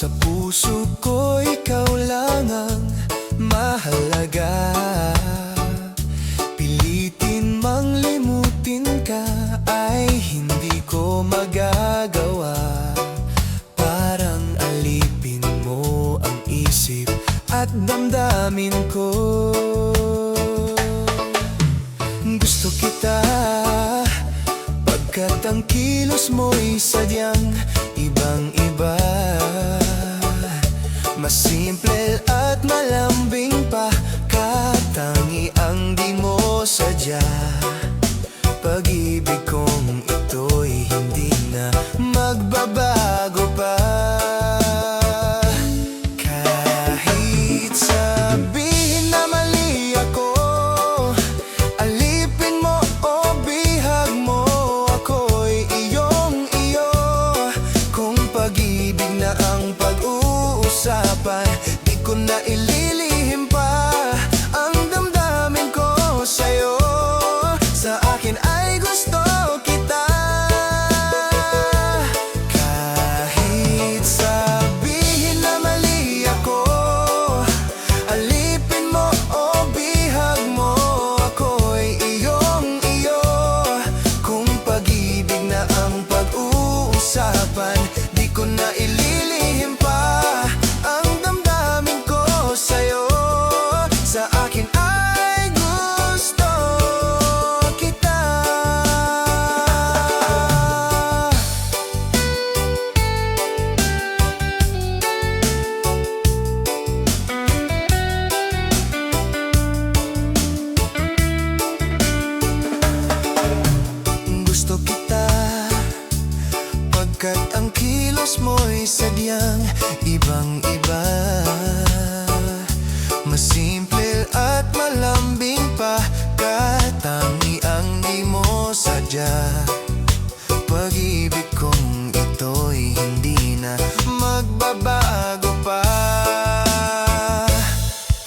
Sa puso ko ikaw lang ang mahalaga. Pilitin mang limutin ka ay hindi ko magagawa. Parang alipin mo ang isip at damdamin ko. Gusto kita pagkat ang kilos mo'y sadyang ibang-iba. Mas simple at malambing pa, katangiang di mo sadya. Pag-ibig kong ito'y hindi na magbabago pa. Kahit sabihin na mali ako, alipin mo o bihag mo, ako'y iyong-iyo. Kung pag-ibig na ang pag-uusapan, di ko na ililihim pa ang damdamin ko sa'yo. Sa akin ay gusto kita. Kahit sabihin na mali ako, alipin mo o bihag mo, ako'y iyong-iyo. Kung pag-ibig na ang pag-uusapan, di ko na ililihim pa ang damdamin ko sa'yo. Sa akin ay gusto kita. Gusto kita pagkat ang kilos mo'y sadyang ibang-iba. Mas simple at malambing pa, katangiang di mo sadya. Pag-ibig kong ito'y hindi na magbabago pa.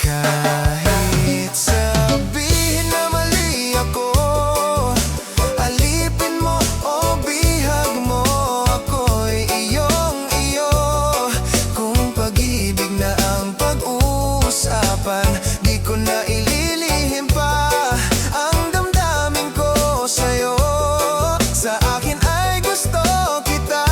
Kahit sabihin na mali ako, alipin mo o bihag mo, ako'y iyong-iyo. Kung pag-ibig na ang pag-uusapan, di ko na ililihim pa ang damdamin ko sa'yo. Sa akin ay gusto kita.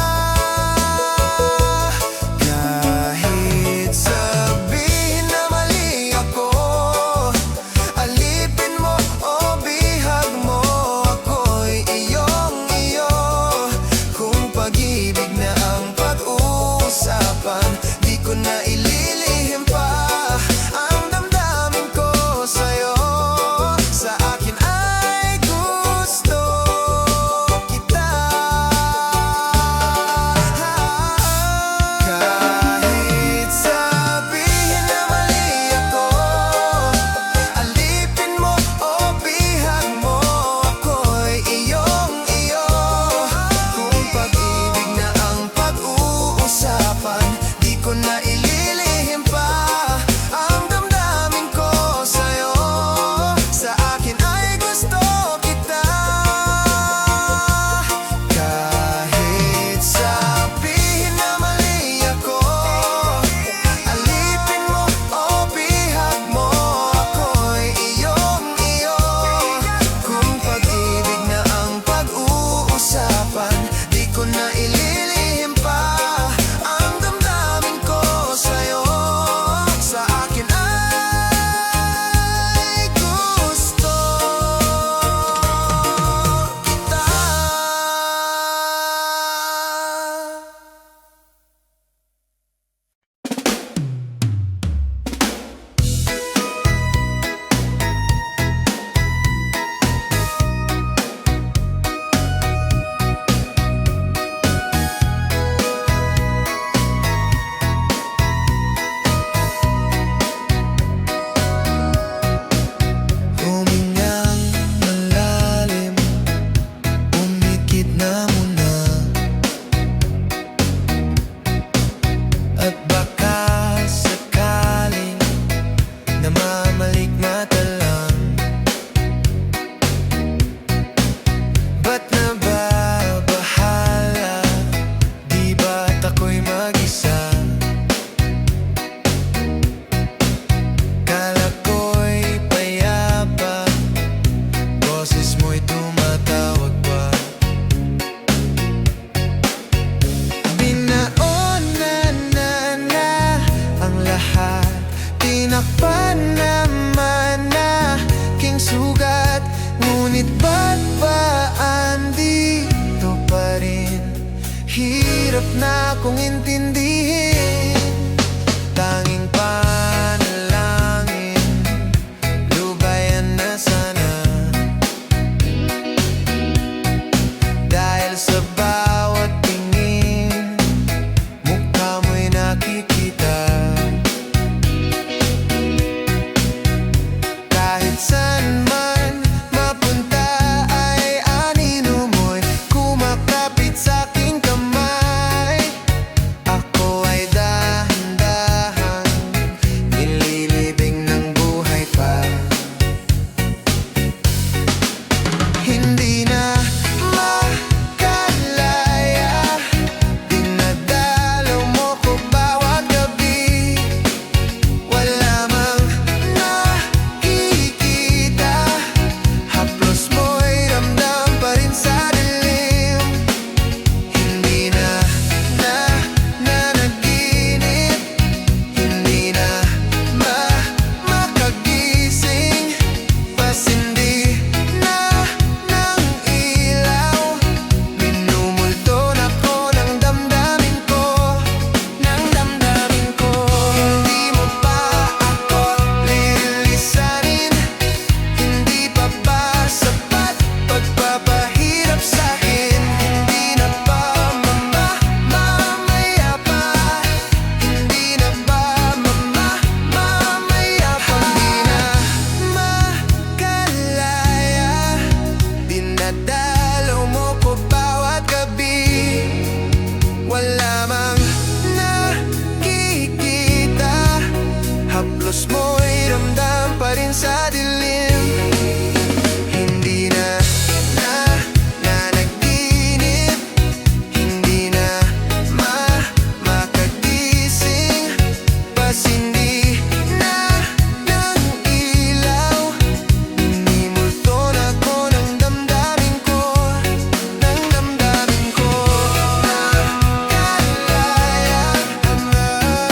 kong intindihin. Tanging panalangin, lubayan na sana. Dahil sa bawat tingin, mukha mo'y nakikita. Kahit saan man mapunta ay anino mo'y kumakapit sa'king kamay. Ako ay dahan-dahan nililibing ng buhay pa. Hindi na makalaya, dinadalaw mo ko bawat gabi. Wala mang nakikita, haplos mo'y ramdam pa rin sa dilim. Hindi na nanaginip, hindi na makagising. Pasindi na ng ilaw, minumulto na ko ng damdamin ko, ng damdamin ko. Hindi mo pa ako lilisanin, hindi pa ba sapat pagpapahirap sa'kin? Hindi na ba mamamaya pa? Hindi na ba mamamaya pa? Hindi na makalaya, dinadalaw mo ko bawat gabi. Wala mang nakikita, haplos mo'y ramdam pa rin sa dilim. Hindi na nanaginip, hindi na makagising. Pasindi na ng ilaw, minimulto na ko ng damdamin ko, ng damdamin ko. Nakalaya ang nakikita,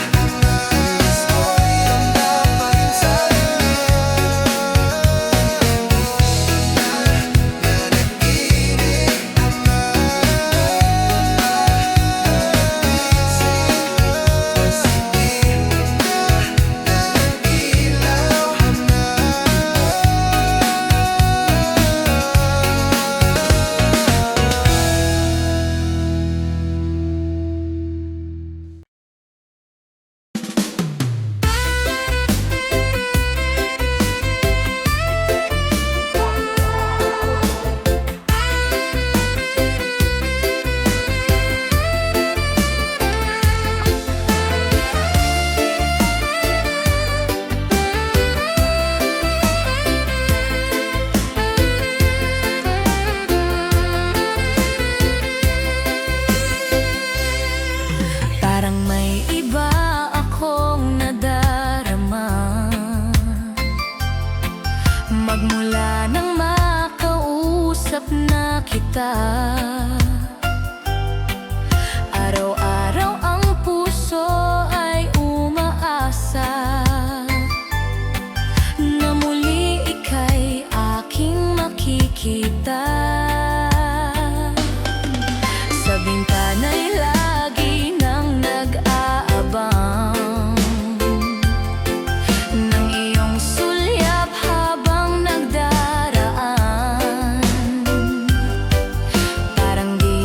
haplos mo'y ramdam pa rin sa parang may iba akong nadarama, magmula nang makausap na kita. Araw-araw ang puso ay umaasa na muli ika'y aking makikita. Sa bintana'y lagi nang nag-aabang ng iyong sulyap habang nagdaraan. Parang di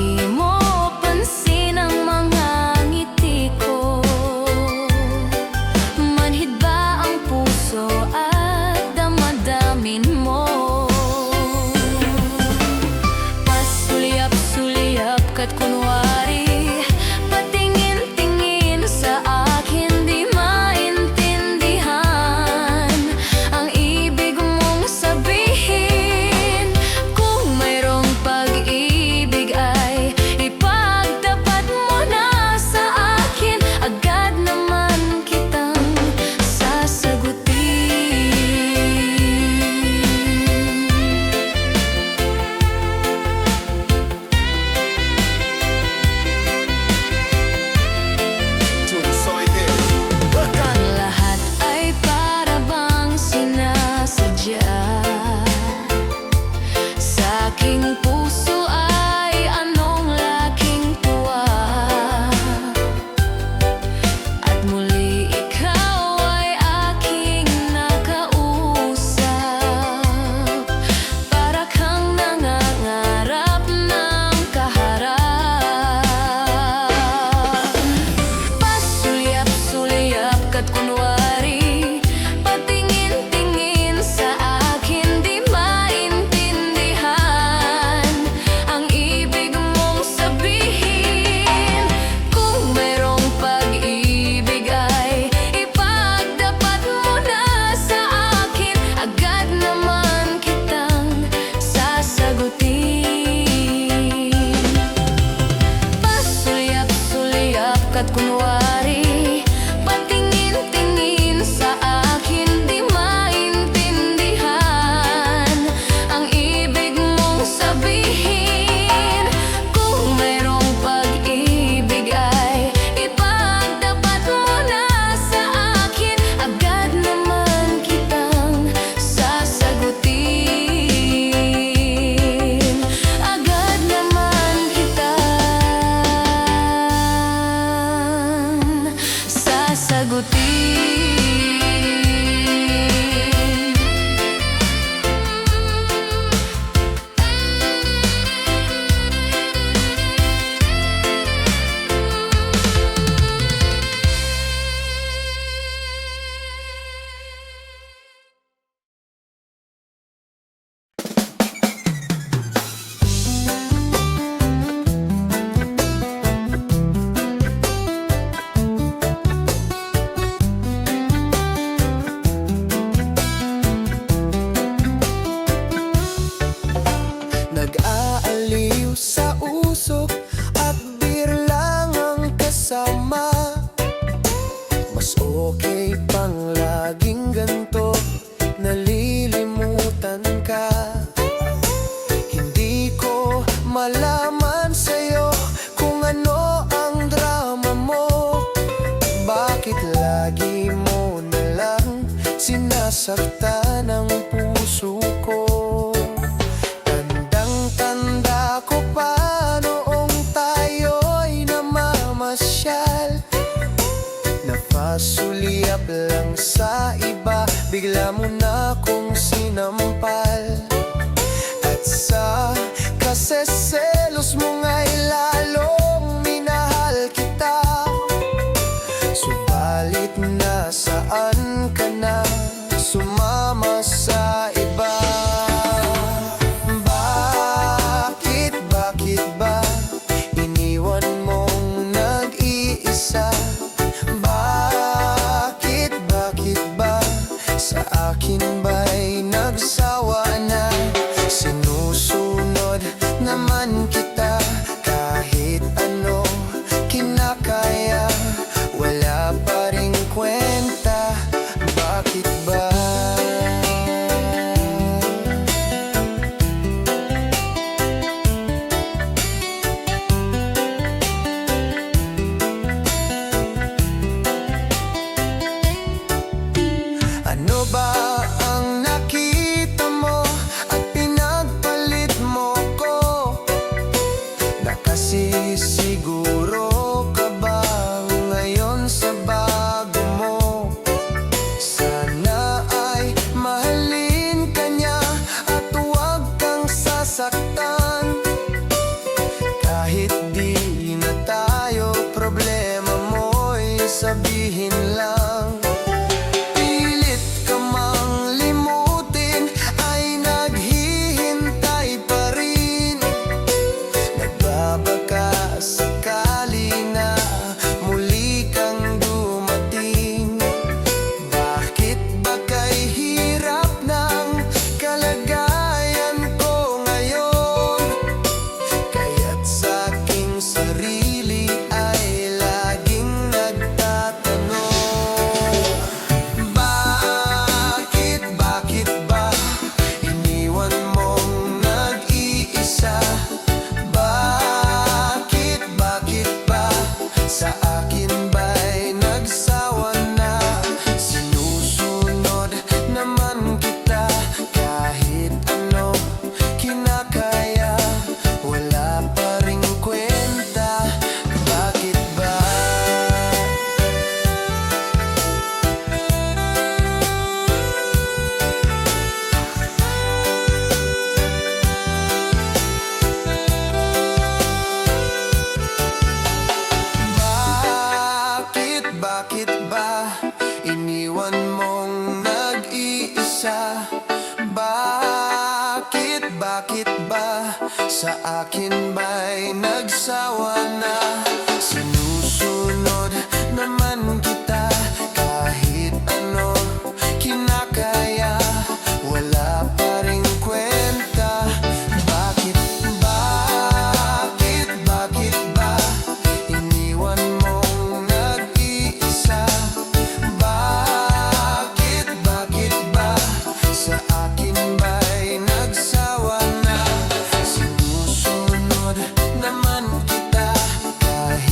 nasaktan ang puso ko. Tandang-tanda ko pa noong tayo'y namamasyal. Napasulyap lang sa iba, bigla mo na kong sinampal. At sa kaseselos mo nga'y lalong minahal kita. Subalit nasaan ka na, sumama sa iba? Bakit ba iniwan mong nag-iisa? Bakit ba sa akin ba'y nagsawa na? Sinusunod naman kita kahit ano kinakaya, wala pa ring kwenta. Bakit ba? Ano ba ang nakita mo at pinagpalit mo ko? Nakasisiguro ka ba ngayon sa bago mo? Sana ay mahalin ka niya at huwag kang sasaktan. Kahit di na tayo, problema mo'y sabihin lang. Pilit ka mang limutin, ay naghihintay pa rin. Nagbabaka sakali na muli kang dumating. Bakit ba kay hirap ng kalagayan ko ngayon? Kaya't sa aking sarili ay laging nagtatanong, bakit ba iniwan mong nag-iisa? Bakit ba sa akin ba'y nagsawa na? Sinusunod naman kita kahit ano kinakaya, wala pa ring kwenta. Bakit ba? Bakit ba iniwan mong nag-iisa? Bakit ba sa akin ba'y nagsawa na? Sinusunod naman kita kahit ano kinakaya, wala pa ring kwenta. Bakit ba iniwan mong nag-iisa? Bakit ba sa akin ba'y nagsawa na? Sinusunod naman kita kahit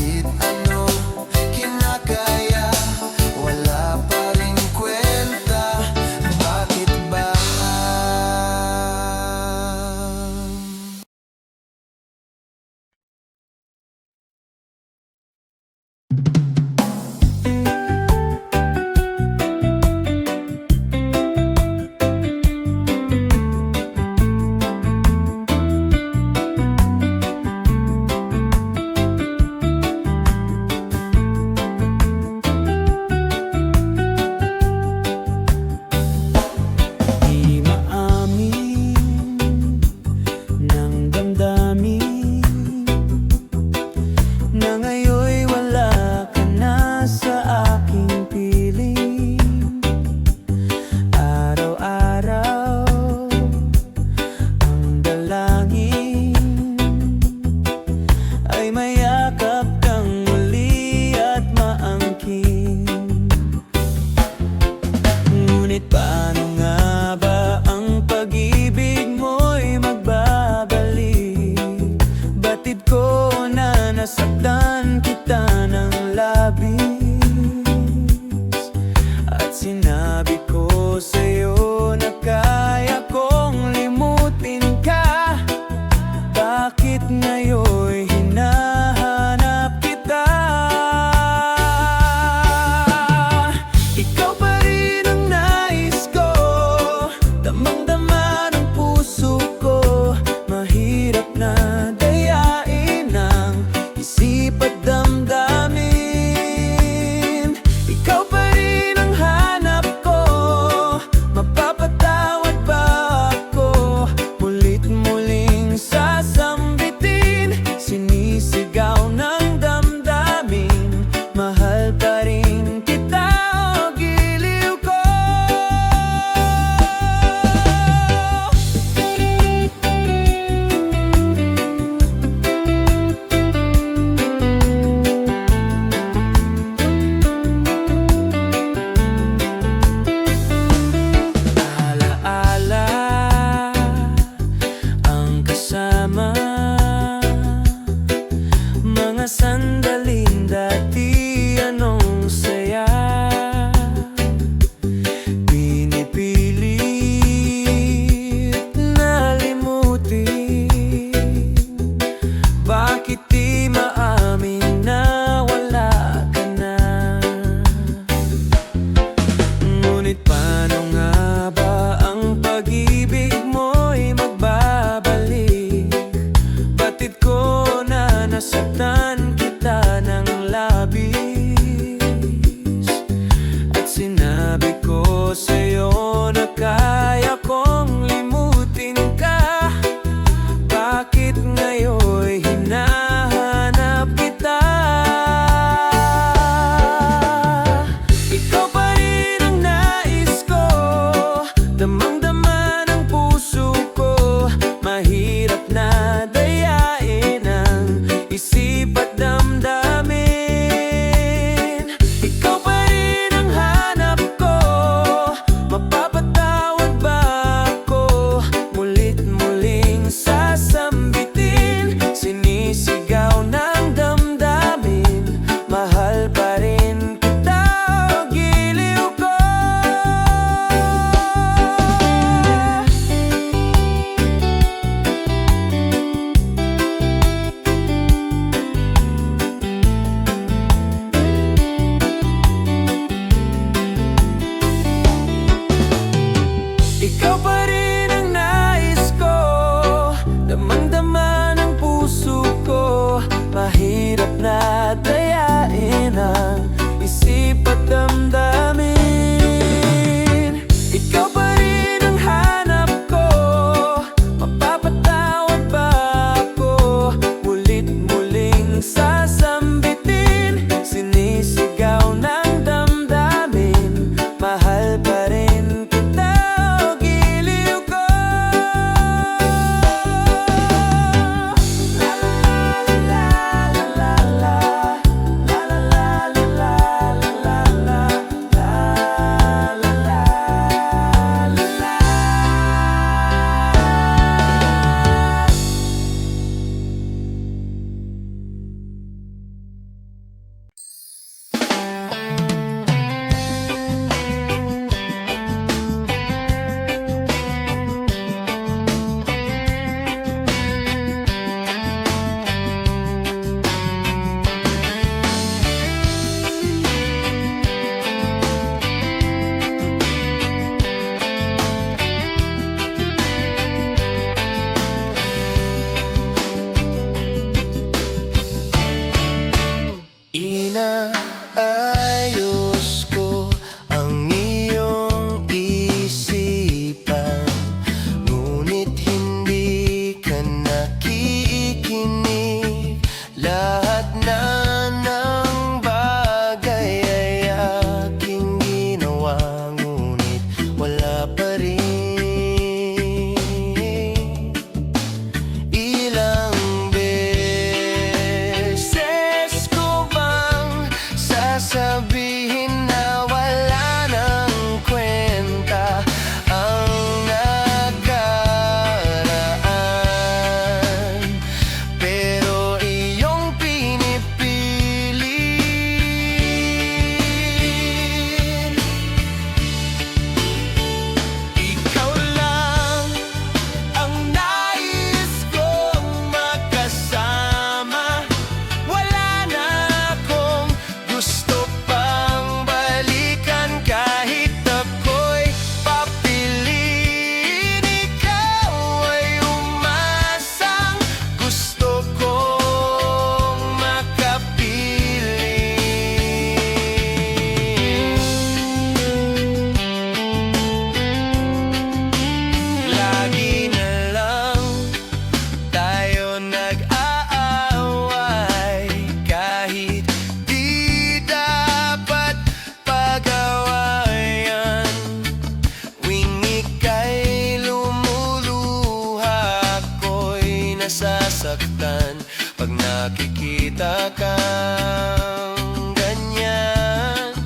nasasaktan pag nakikita kang ganyan.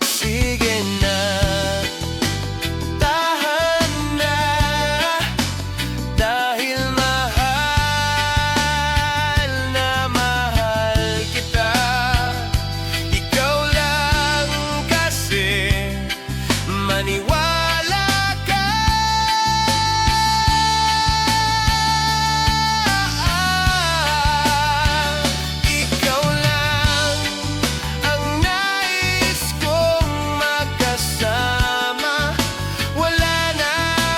Sige na, tahan na, dahil mahal na mahal kita. Ikaw lang kasi, maniwala ka. Ikaw lang ang nais kong makasama. Wala na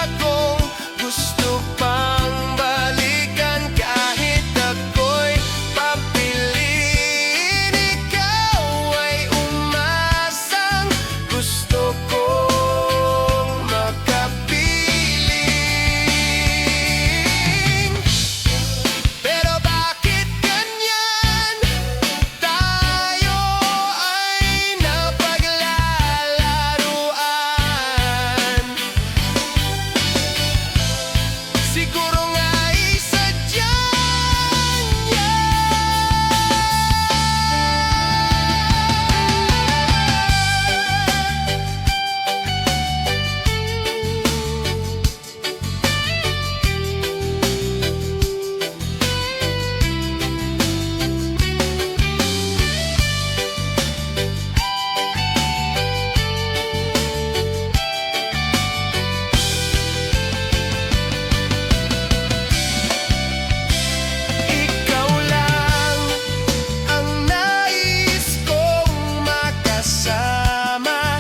akong gusto pang balikan. Kahit ako'y papiliin, ikaw ay umasang gusto kong makapiling. Pero bakit ganyan? Tayo ay napaglalaruan. Siguro nga'y sadya niya. Ikaw lang ang nais kong makasama.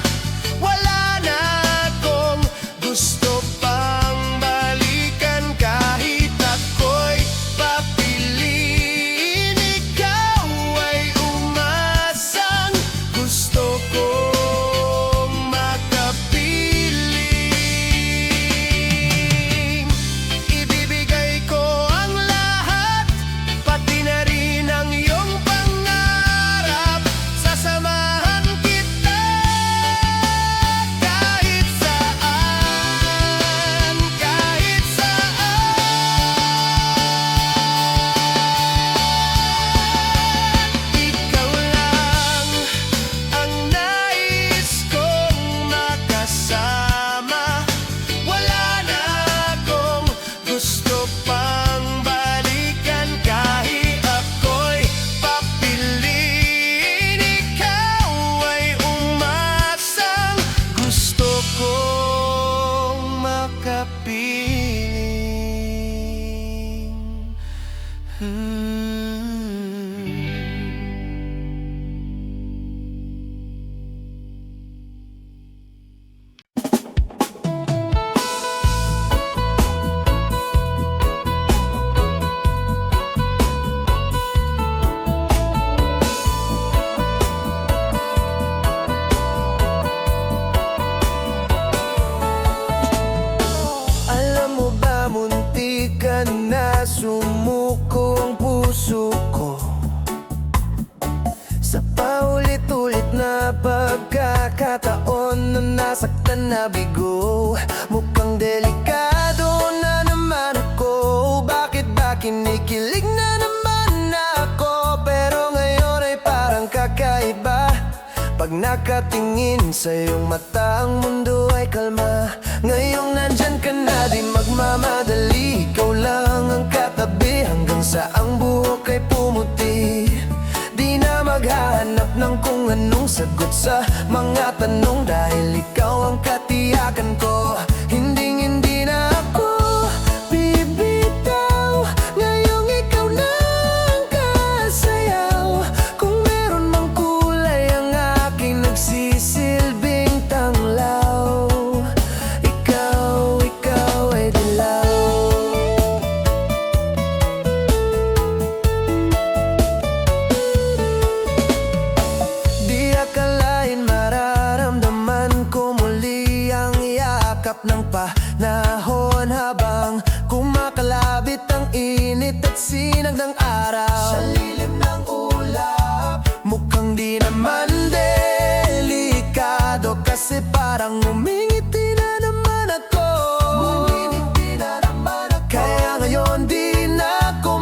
Wala na akong gusto pang balikan. Kahit ako'y papiliin, ikaw ay umasang gusto kong makapiling. Ibibigay ko ang lahat, pati na rin ang iyong pangarap. Sasamahan kita kahit saan, kahit saan. Ikaw lang ang nais kong makasama. Wala na akong gusto pang balikan. Kahit ako'y papiliin, ikaw ay umasang gusto kong makapiling. Alam mo ba, muntikan na sumuko ang puso ko sa paulit-ulit na pagkakataon na nasaktan na bigo. Mukhang delikado na naman ako. Bakit ba kinikilig na naman ako? Pero ngayon ay parang kakaiba. Pag nakatingin sa iyong mata, ang mundo ay kalma. Ngayong nandyan ka na, di magmamadali. Ikaw lang ang katabi hanggang sa ang buhok ay pumuti. Di na maghahanap ng kung anong sagot sa mga tanong, dahil ikaw ang katiyakan ko. Hindi na ako bibitaw. Ngayong ikaw na ang kasayaw. Kung meron mang kulay ang aking nagsisilbing tanglaw, ikaw ay dilaw. Di akalain mararamdaman ko muli ang yakap ng panahon habang kumakalabit ang init at sinag ng araw. Sa lilim ng ulap, mukhang di naman delikado, kasi parang umingiti na naman ako. Kaya ngayon di na ako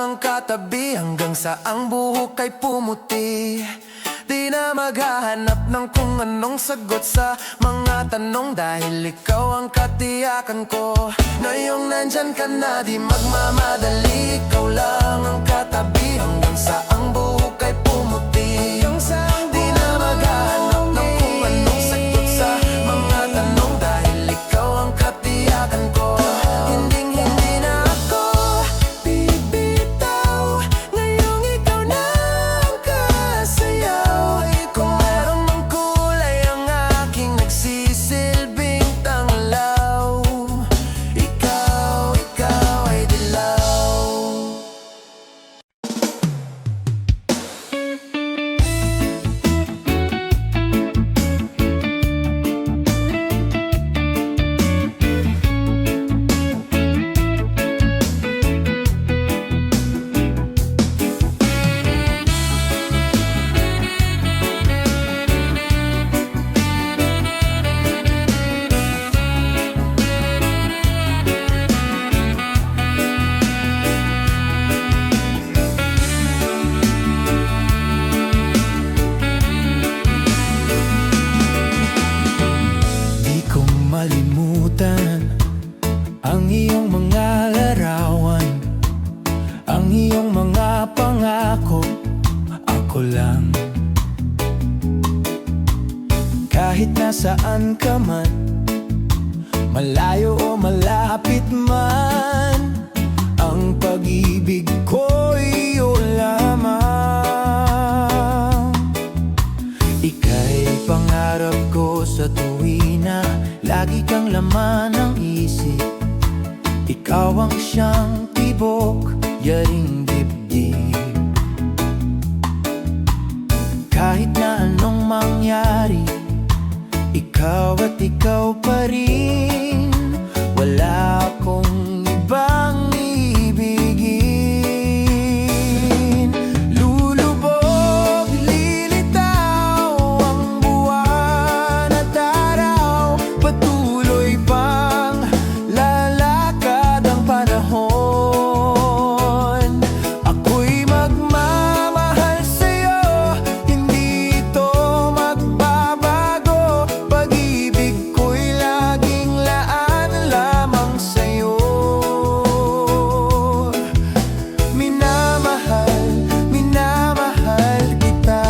ang katabi hanggang sa ang buhok ay pumuti. Di na maghahanap ng kung anong sagot sa mga tanong, dahil ikaw ang katiyakan ko. Ngayong nandyan ka na, di magmamadali, ikaw lang ang katabi hanggang sa ang buhok ay pumuti. Di na maghahanap ng kung anong sagot sa mga tanong, dahil ikaw ang katiyakan ko. Hinding-hindi na ako bibitaw, ngayong ikaw na ang kasayaw. Kung meron mang kulay ang aking nagsisilbing tanglaw, ikaw ay dilaw. Di ko malimutan ang iyong mga larawan, ang iyong mga pangako. Ako lang, kahit nasaan ka man, malayo o malapit man, ang pag-ibig ko iyo lamang. Ika'y pangarap ko sa tuwina, lagi kang laman ng isip. Ikaw ang siyang tibok, yaring dibdib. Kahit na anong mangyari, ikaw at ikaw pa rin. Wala akong ibang ibigin. Lulubog, lilitaw ang buwan at araw, patuloy pang lalakad ang panahon. Ako'y magmamahal sa'yo, hindi ito magbabago. Pag-ibig ko'y laging laan lamang sa'yo. Minamahal, minamahal kita.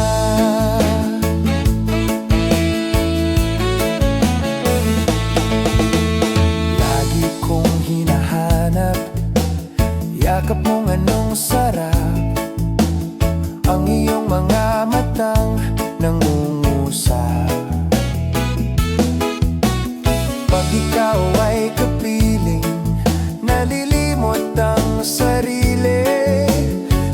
Lagi kong hinahanap yakap mong anong sarap, ang iyong mga matang nangungusap. Pag ikaw ay kapiling, nalilimot ang sarili.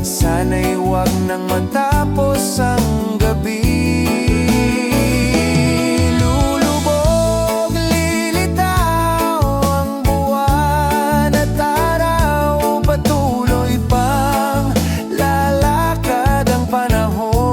Sana'y huwag nang matapos ang gabi. Lulubog, lilitaw ang buwan at araw, patuloy pang lalakad ang panahon.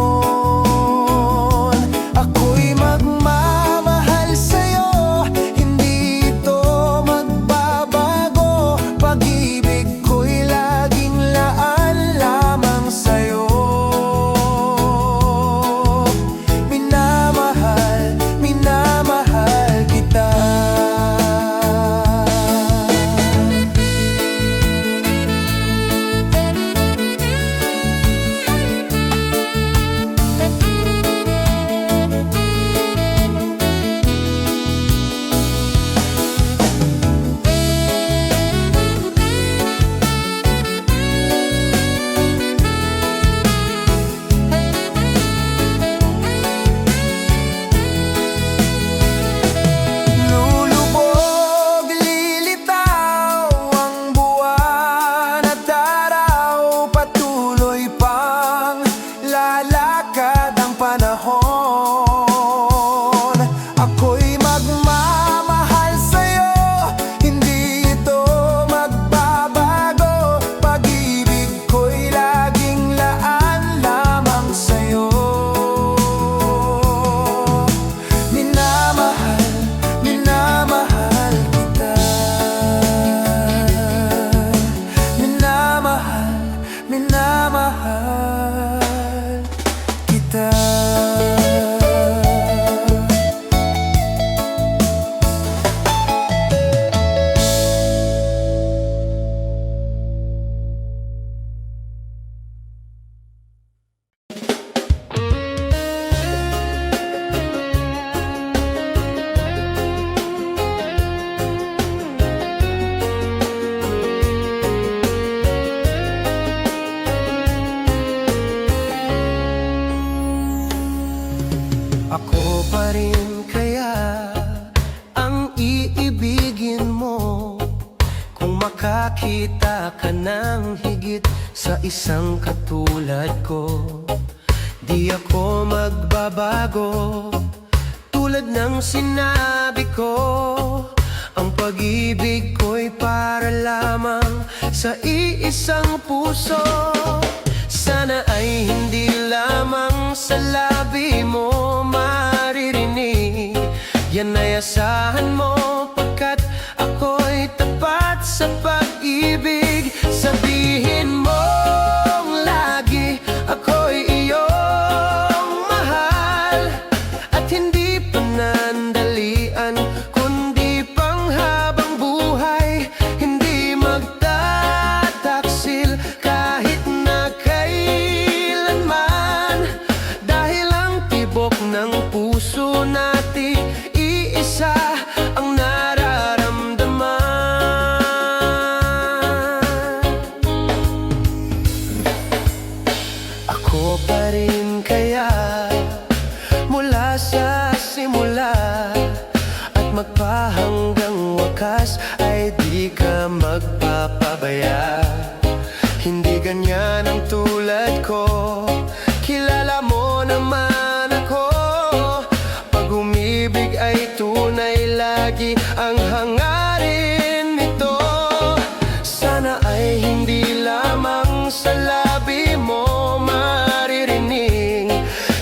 maghanapin ng higit sa isang katulad ko. Di ako magbabago, tulad ng sinabi ko. Ang pag-ibig ko'y para lamang sa iisang puso. Sana ay hindi lamang sa labi mo maririnig. Yan ay asahan mo, pagkat ako'y tapat sa pag-ibig. Sabihin mo lagi, ako'y iyong mahal, at hindi panandalian, kundi panghabang buhay. Hindi magtataksil kahit na kailanman, dahil ang tibok ng puso natin iisa ang nararamdaman. Ako pa rin kaya mula sa simula, at magpahanggang wakas ay di ka magpapabaya. Hindi ganyan ang tulad ko, kilala mo naman ako. Pag umibig ay tunay, lagi ang hangarin nito. Sana ay hindi lamang sa labi mo maririnig.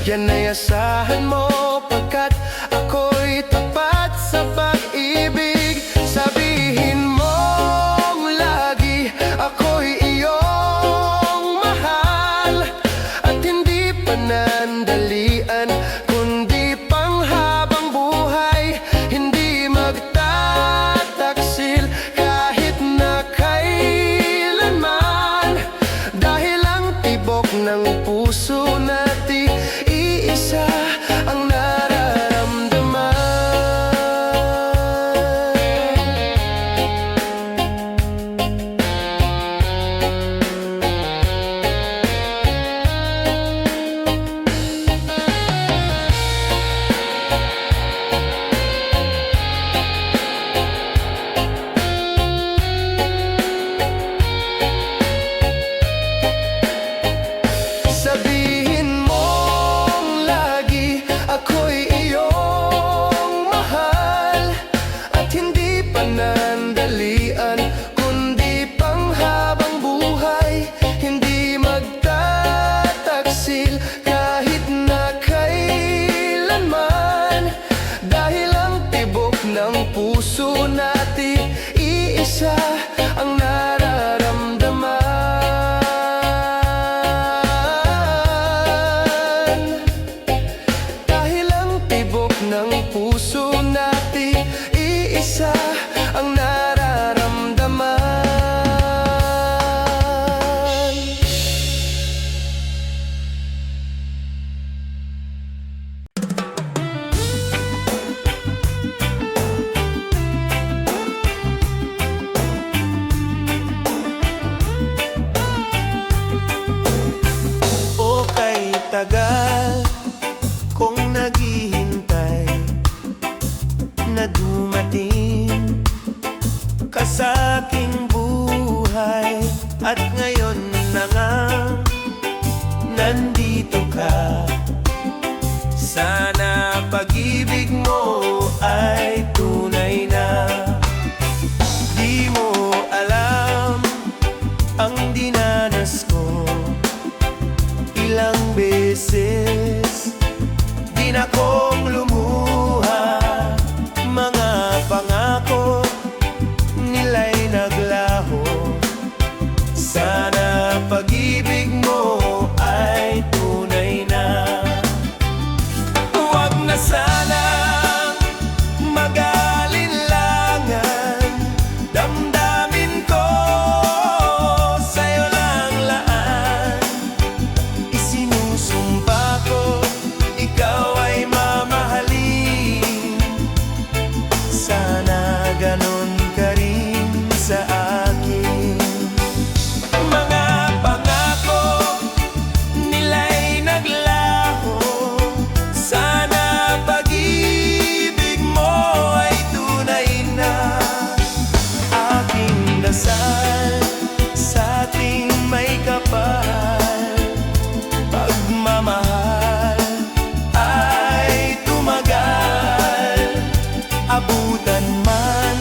Yan ay asahan mo, pagkat ako'y tapat sa pag-ibig. Sabihin mong lagi, ako'y iyong mahal, at hindi panandalian, kundi panghabang buhay. Hindi magtataksil kahit na kailanman, dahil ang tibok ng puso natin iisa ang nararamdaman. Sabihin mong lagi, ako'y iyong mahal, at hindi panandalian, kundi panghabang buhay. Hindi magtataksil kahit na kailanman, dahil ang tibok ng puso natin iisa ang nararamdaman. Dahil ang tibok ng puso natin iisa ang nararamdaman. O kay tagal kong naghihintay na dumating ka sa aking buhay, at ngayon na nga nandito ka. Sana pag-ibig mo ay tunay na. Di mo alam ang dinanas ko, ilang beses din akong lumuha. Mga pangako nila'y naglaho. Sana pag-ibig mo ay tunay na. pagmamahal ay tumagal. Abutan man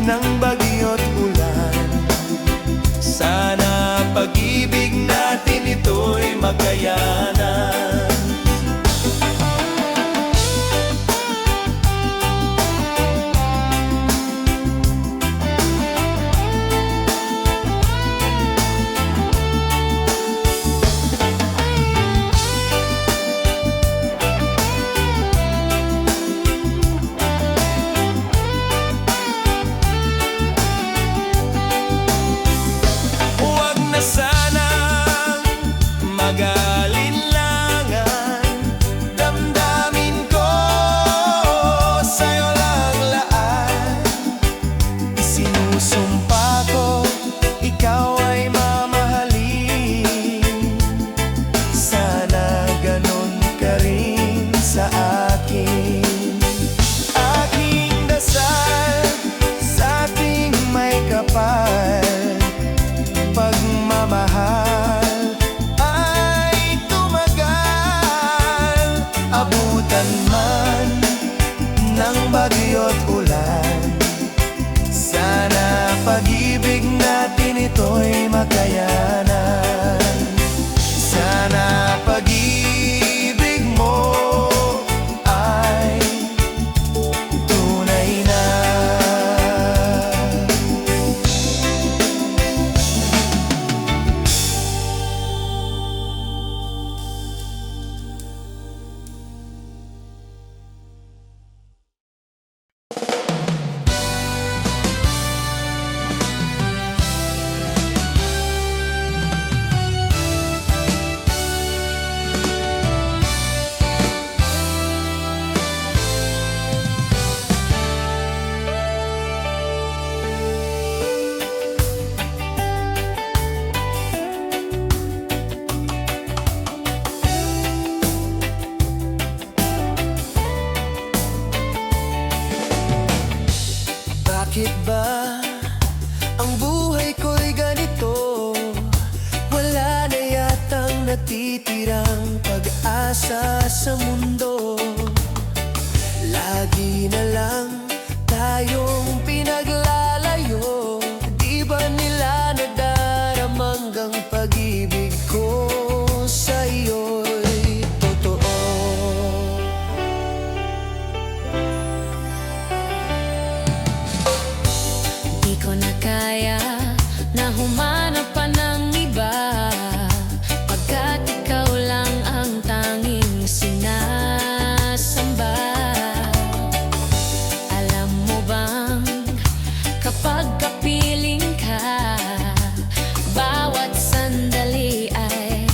ng bagyo't ulan, sana pag-ibig natin ito'y makayanan. Huwag na sanang mag-alinlangan, damdamin ko sa'yo lang laan. Isinusumpa ko, ikaw ay mamahalin. Sana ganon ka rin sa akin. Aking dasal sa ating may kapal, pagmamahal ay tumagal. Abutan man ng bagyo't ulan, sana pag-ibig natin ito'y makayanan. Sana pag-ibig mo ay tunay na. Bakit ba ang buhay ko'y ganito? Wala na yatang natitirang pag-asa sa mundo. Lagi na lang tayong pinaglalayo. Di ba nila nadaramanggang pag-ibig ko sa iyo'y totoo? Di ko na kaya na humanap pa ng iba, pagkat ikaw lang ang tanging sinasamba. Alam mo bang kapag kapiling ka, bawat sandali ay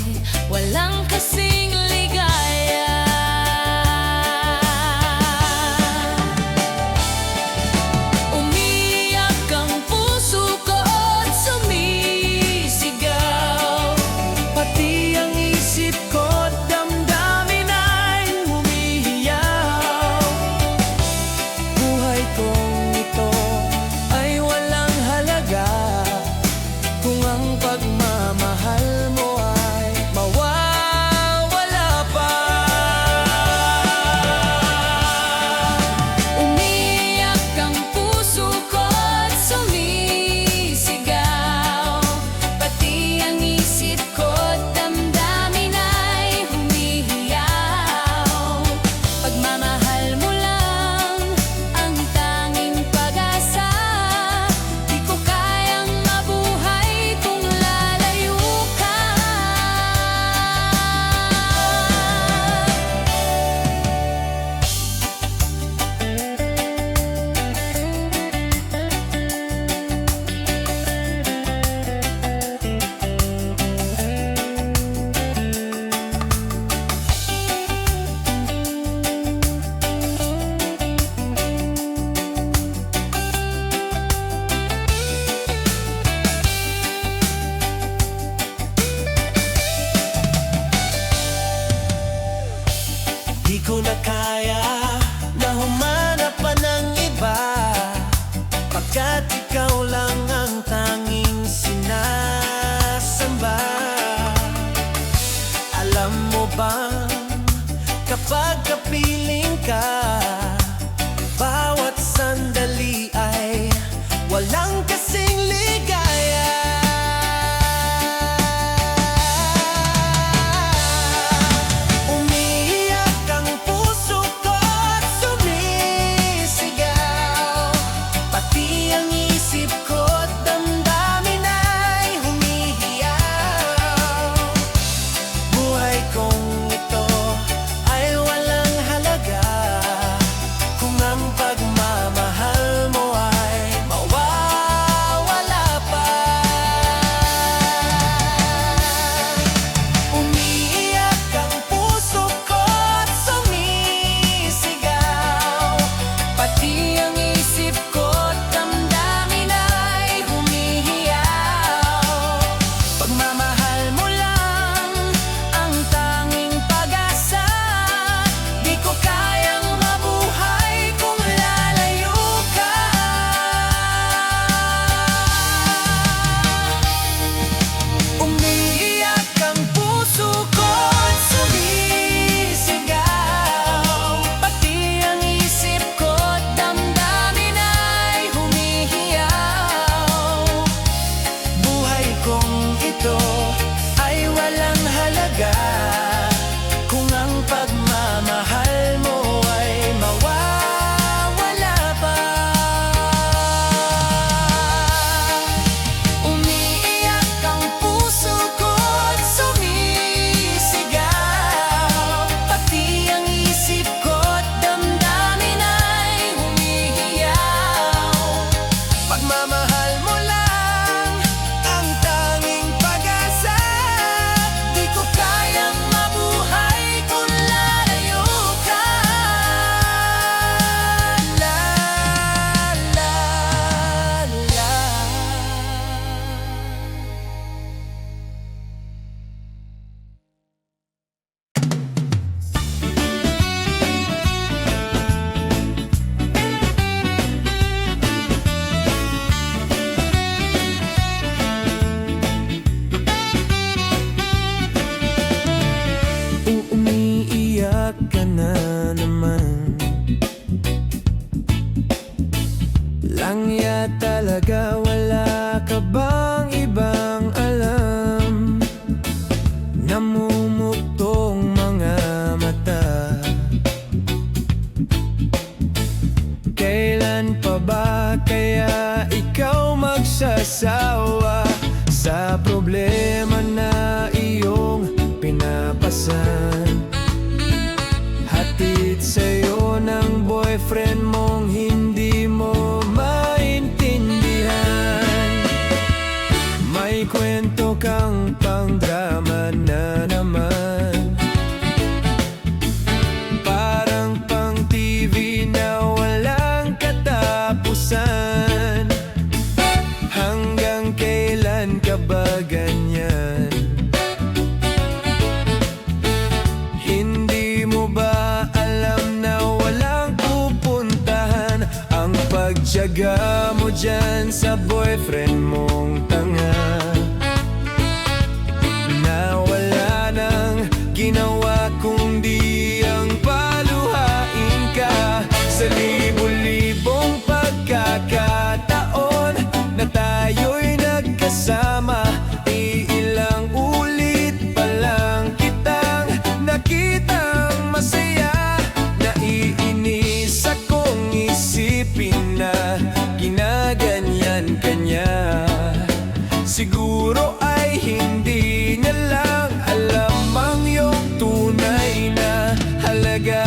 bang kapag kapiling ka? Bawat sandali ay walang kasing ligaya. Umiiyak ang puso ko at sumisigaw, pati ang isip ko't damdamin ay humihiyaw. Buhay kong ito ay walang halaga kung ang pagmamahal mo ay mawawala pa. Umiiyak ang puso ko at sumisigaw, pati ang isip ko't damdamin ay humihiyaw. Pagmamahal mo lang ang tanging pag-asa, di ko kayang mabuhay kung lalayo ka. Umiiyak ang puso ko at sumisigaw, pati ang isip ko't damdamin ay humihiyaw. Buhay kong ito ay walang halaga kung ang pagmamahal mo ay mawawala pa. Umiiyak ang puso ko at sumisigaw, pati ang isip ko't damdamin ay humihiyaw. Pagmamahal mo lang ang tanging pag-asa, di ko kayang mabuhay kung lalayo ka. La, la, la. Umiiyak ka na naman, langya talaga, wala ka bang ibang alam? Namumuktong mga mata, kailan pa ba kaya ikaw magsasawa sa problema na iyong pinapasan? Hatid sa'yo ng boyfriend mong hindi mo maintindihan. May kwento kang pang-drama na naman, parang pang-TV na walang katapusan. Hanggang kailan ka ba ganyan? Hindi mo ba alam na walang pupuntahan ang pagtiyaga mo dyan sa boyfriend mong tanga, na wala nang ginawa kundi ang paluhain ka sa libo-libong pagkakataon na tayo'y nagkasama. Iilang ulit pa lang kitang nakitang masaya, naiinis akong isipin na ginaganyan ka niya. Siguro ay hindi niya lang alam ang iyong tunay na halaga.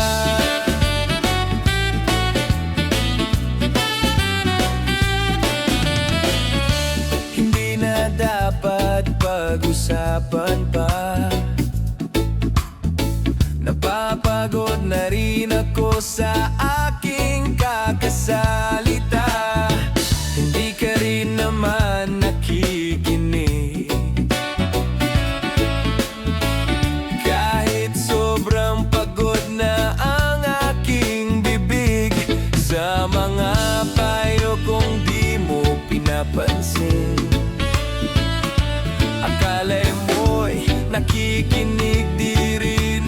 Hindi na dapat pag-usapan pa, napapagod na rin ako sa aking kakasalita. Hindi ka rin naman nakikinig, kahit sobrang pagod na ang aking bibig sa mga payo kong di mo pinapansin. Akala mo'y nakikinig, di rin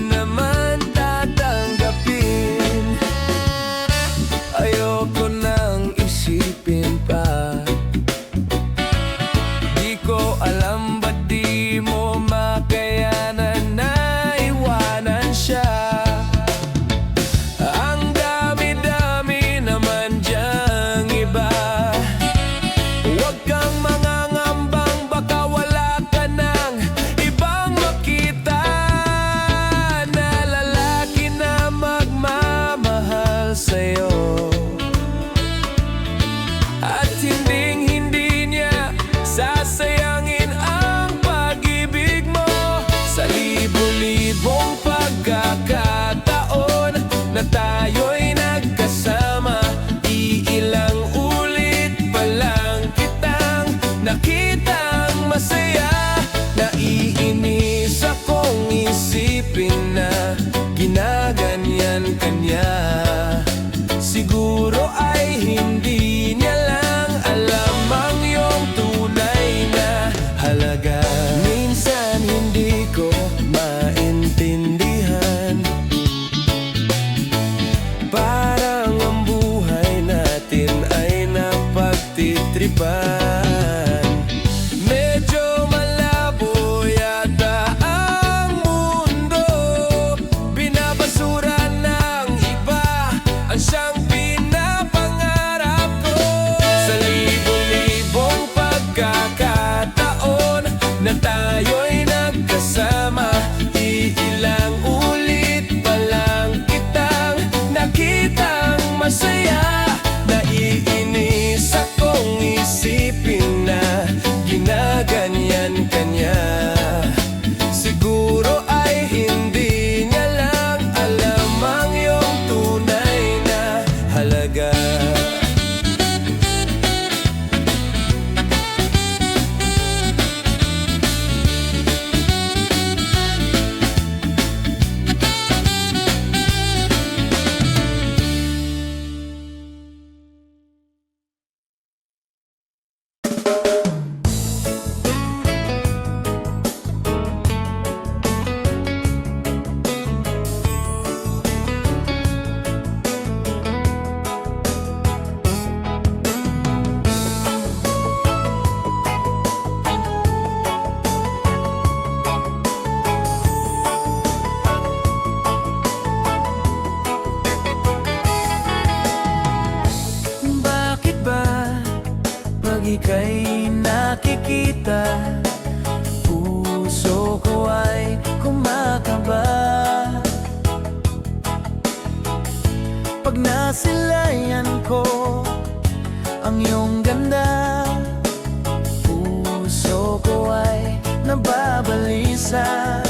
pag-asa.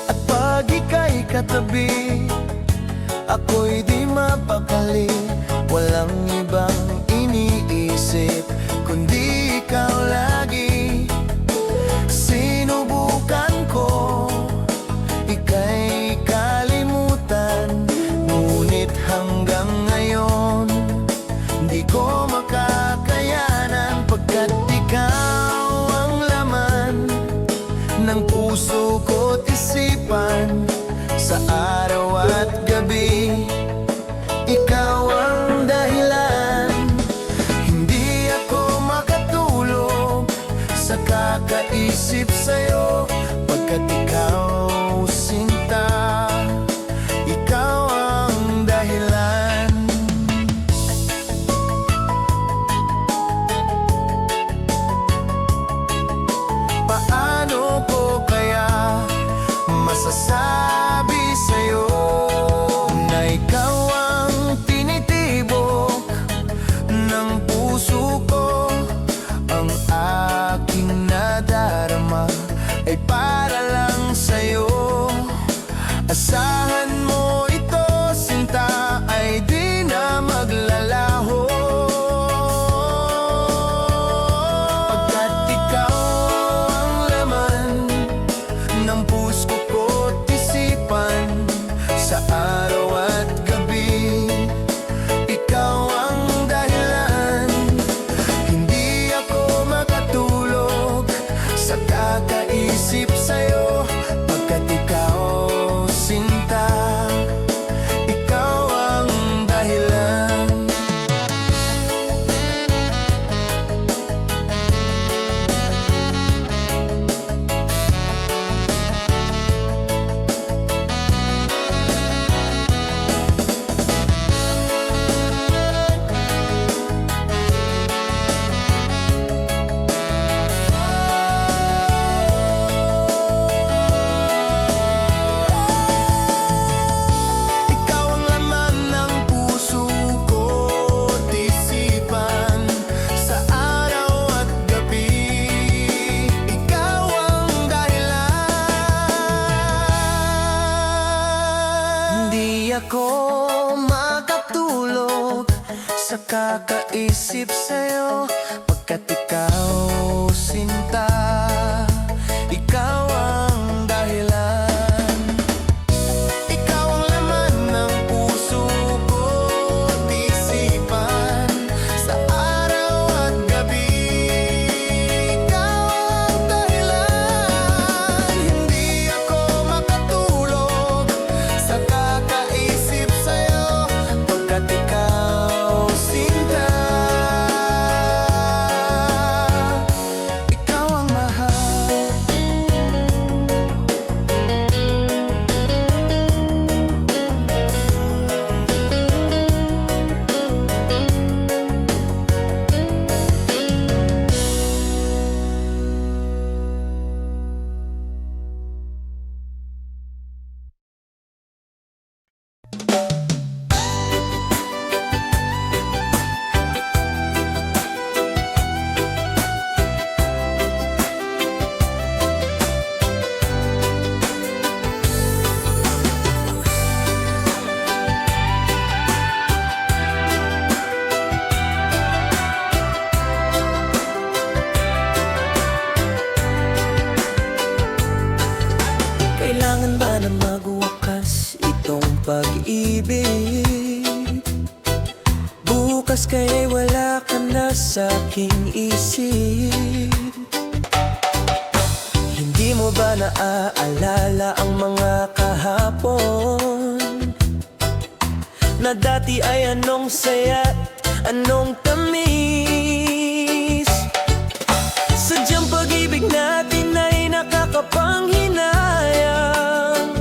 At pag ika'y katabi, ako'y di mapakali. Walang ibang iniisip kundi ikaw lagi. Sinubukan ko ika'y kalimutan, ngunit hanggang ngayon di ko makakayanan, pagkat ikaw ang laman ng puso ko't isipan. Sa araw at gabi, ikaw ang dahilan. Hindi ako makatulog sa kakaisip sa'yo, pagkat ikaw, sinta, ikaw ang dahilan. Paano ko kaya masasabi sa'yo na ikaw ang tinitibok ng puso ko? Ang aking nadarama ay para lang sa'yo. Asahan mo ito, sinta, ay di na maglalaho, pagkat ikaw ang laman ng puso ko't isipan. Sa araw at gabi, ikaw ang dahilan. Hindi ako makatulog sa kakaisip sa'yo, pagkat ikaw, sinta, ikaw ang dahilan. Ikaw ang laman ng puso ko't isipan. Sa araw at gabi, ikaw ang dahilan. Hindi ako makatulog sa kakaisip sa'yo, pagkat ikaw, sinta, ikaw ang dahilan. Ikaw ang laman ng puso ko't isipan. Sa araw at gabi, ikaw ang dahilan. Hindi ako makatulog sa kakaisip sa'yo, pagkat ikaw, sinta, ikaw ang mahal. Kailangan ba na magwakas itong pag-ibig? Bukas kaya'y wala ka na sa'king isip. Hindi mo ba naaalala ang mga kahapon na dati ay anong saya't anong tamis? Sadyang pag-ibig natin ay nakakapanghinayang,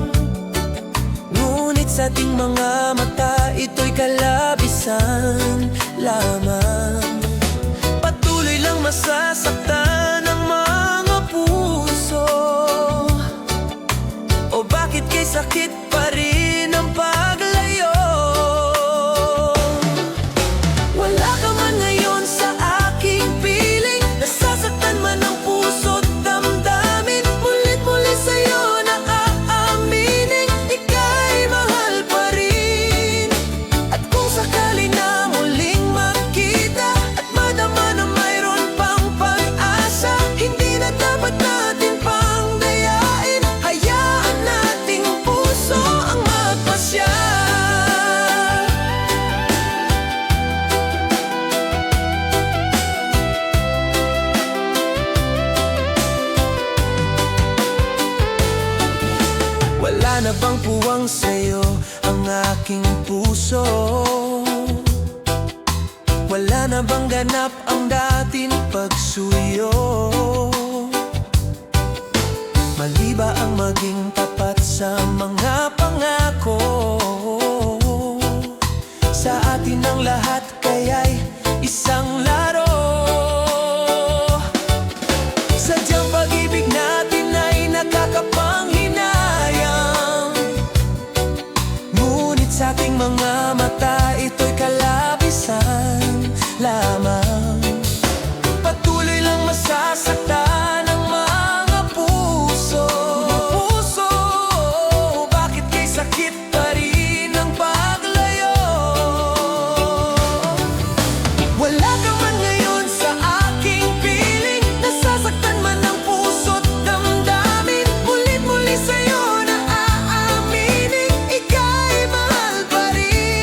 ngunit sa ating mga mata ito'y kalabisan lamang. Patuloy lang masasaktan ang mga puso, o bakit kay sakit pa rin ang paglayo? Wala ka man ngayon sa aking piling, nasasaktan man ang puso't na bang puwang sa'yo ang aking puso? Wala na bang ganap ang dating pagsuyo? Mali ba ang maging tapat sa mga pangako? Sa atin ang lahat kaya'y isang laro. Sadyang pag-ibig natin ay nakakapanghinayang, ngunit sa ating mga mata ito'y kalabisan lamang. Patuloy lang masasaktan ang mga puso. Bakit kay sakit pa rin ang paglayo? Wala ka man ngayon sa aking piling, nasasaktan man ang puso't damdamin. Mulit-muli sa'yo na aaminin, ika'y mahal pa rin.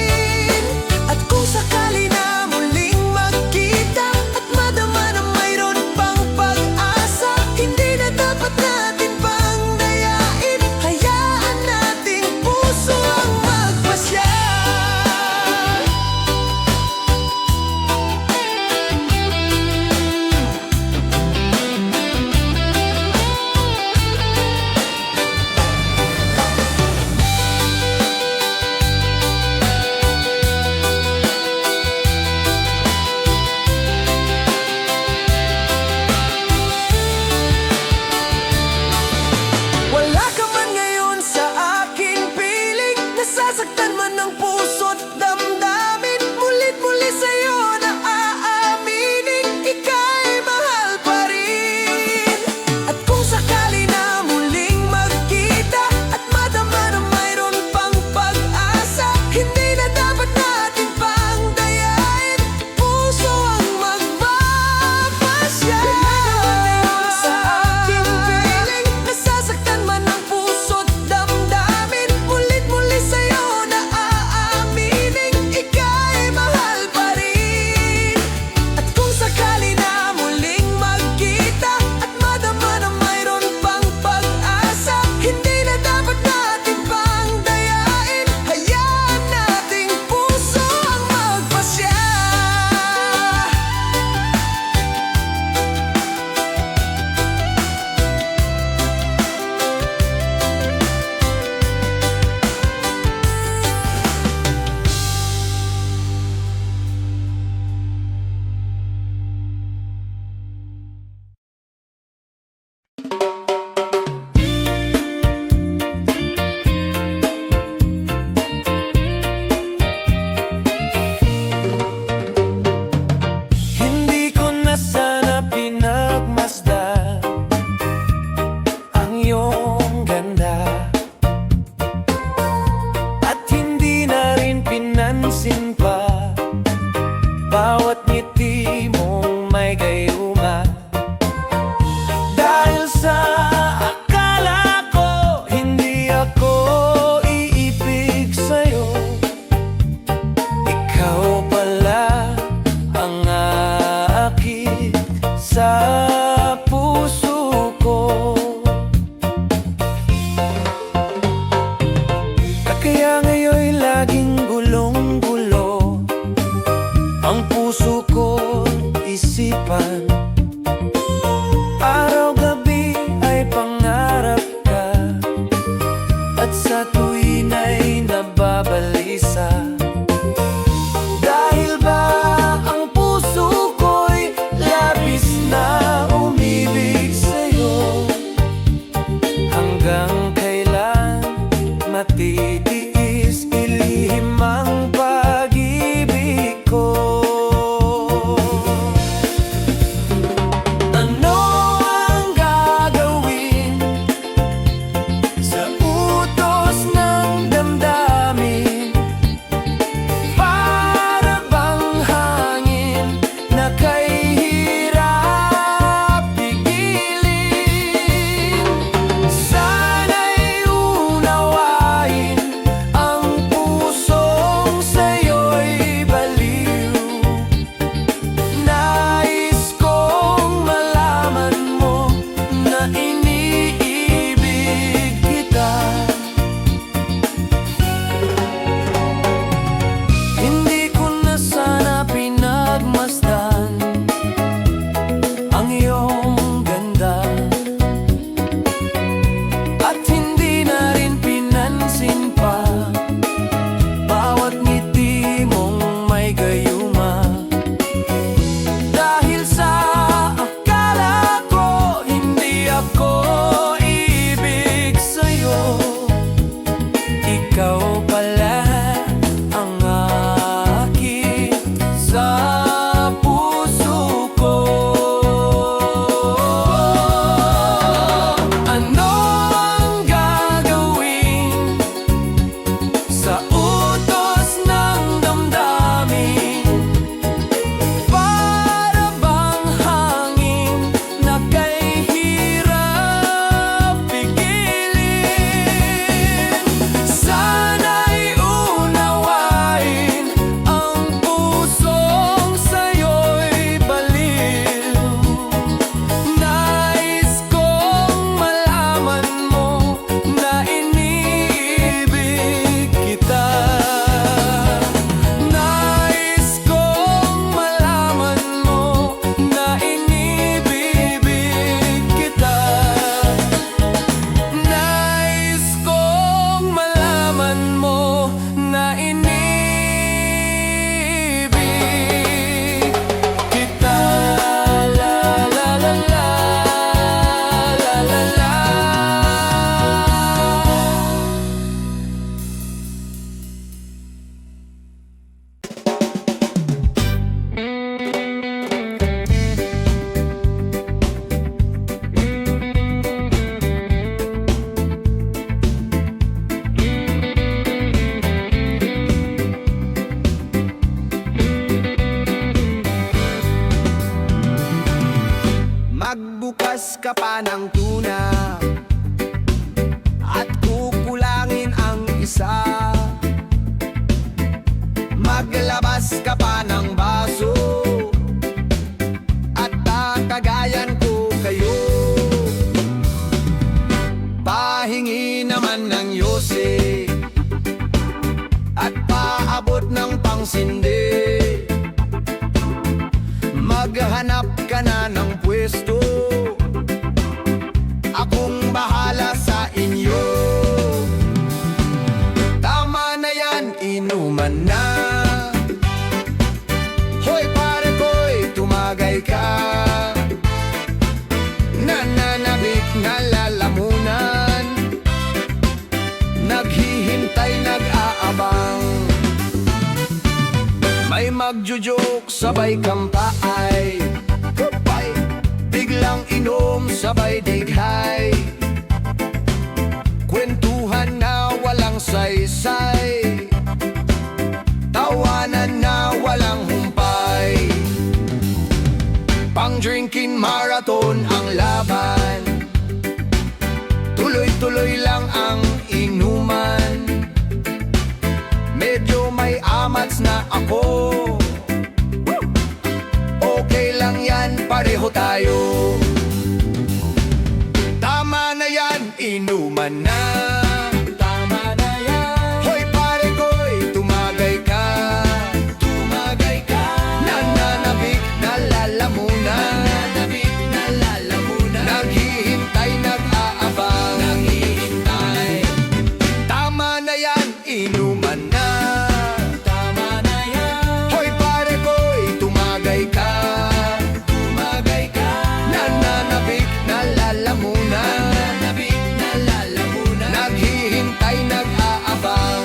ka ng tuna at kukulangin ang isa. Maglabas ka pa ng baso at kakagayan ko kayo. Pahingi naman ng yose at paabot ng pangsindi. Maghanap ka na ng pwesto, akong bahala sa inyo. Tama na yan, inuman na. Hoy pare ko'y tumagay ka. Nananabik na lalamunan, naghihintay, nag-aabang. May magjujoke, sabay kampay, biglang inom, sabay dighay. Kwentuhan na walang saysay, tawanan na walang humpay. Pang-drinking marathon ang laban, tuloy-tuloy lang ang inuman. Medyo may amats na ako, okay lang yan, pareho tayo. Tama na yan, inuman na. Tama na yan. Hoy pare ko'y tumagay ka. Tumagay ka. Nananabik na lalamunan. Nananabik na lalamunan. Naghihintay, nag-aabang. Naghihintay. Tama na yan, inuman na. Tama na yan. Hoy pare ko'y tumagay ka. Tumagay ka. Nananabik na lalamunan. Nananabik na lalamunan. Naghihintay, nag-aabang.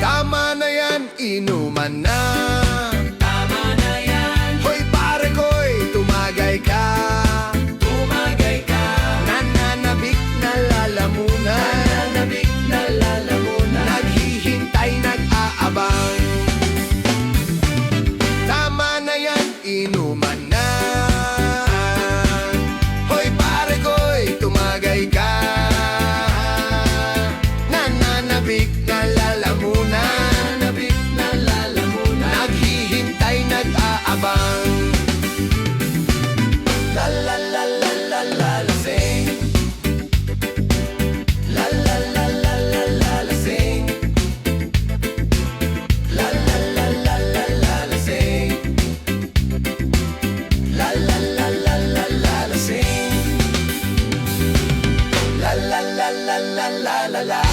Tama na yan, inuman na. Tama na yan. Hoy pare ko'y tumagay ka. Tumagay ka. Nananabik na lalamunan. Nananabik na lalamunan. Naghihintay, nag-aabang. Tama na yan, inuman na. Hoy pare ko'y tumagay ka. Nananabik na lalamunan. Nananabik na lalamunan. Naghihintay, nag-aabang. La la la la la la lasing. La la la la la la lasing. La la la la la la lasing. La la la la la la lasing. La la la la la la la la.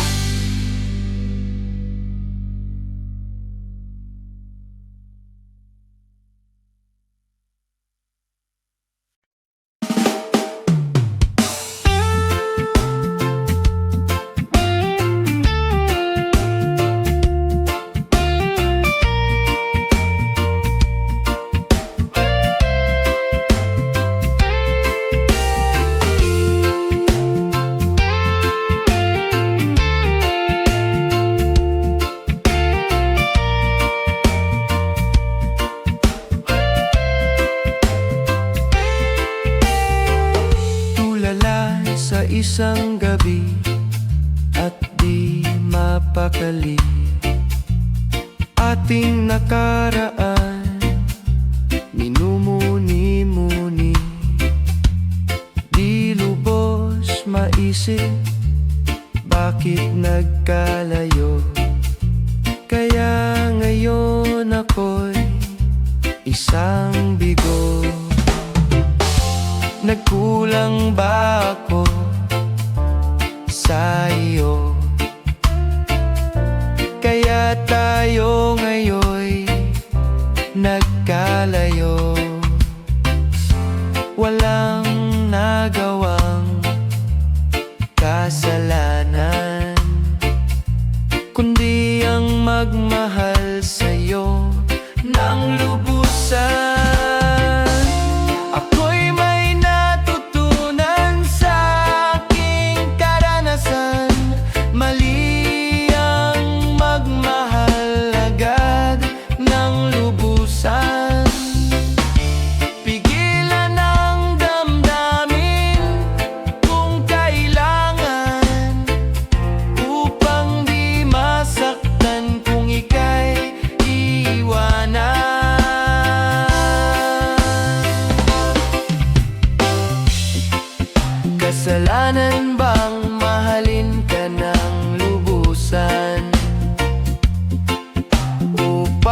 Sa isang gabi at di mapakali, ating nakaraan minumuni-muni. Di lubos maisip bakit nagkalayo. Kaya ngayon ako'y isang bigo. Nagkulang ba ako sa iyo? Kaya tayo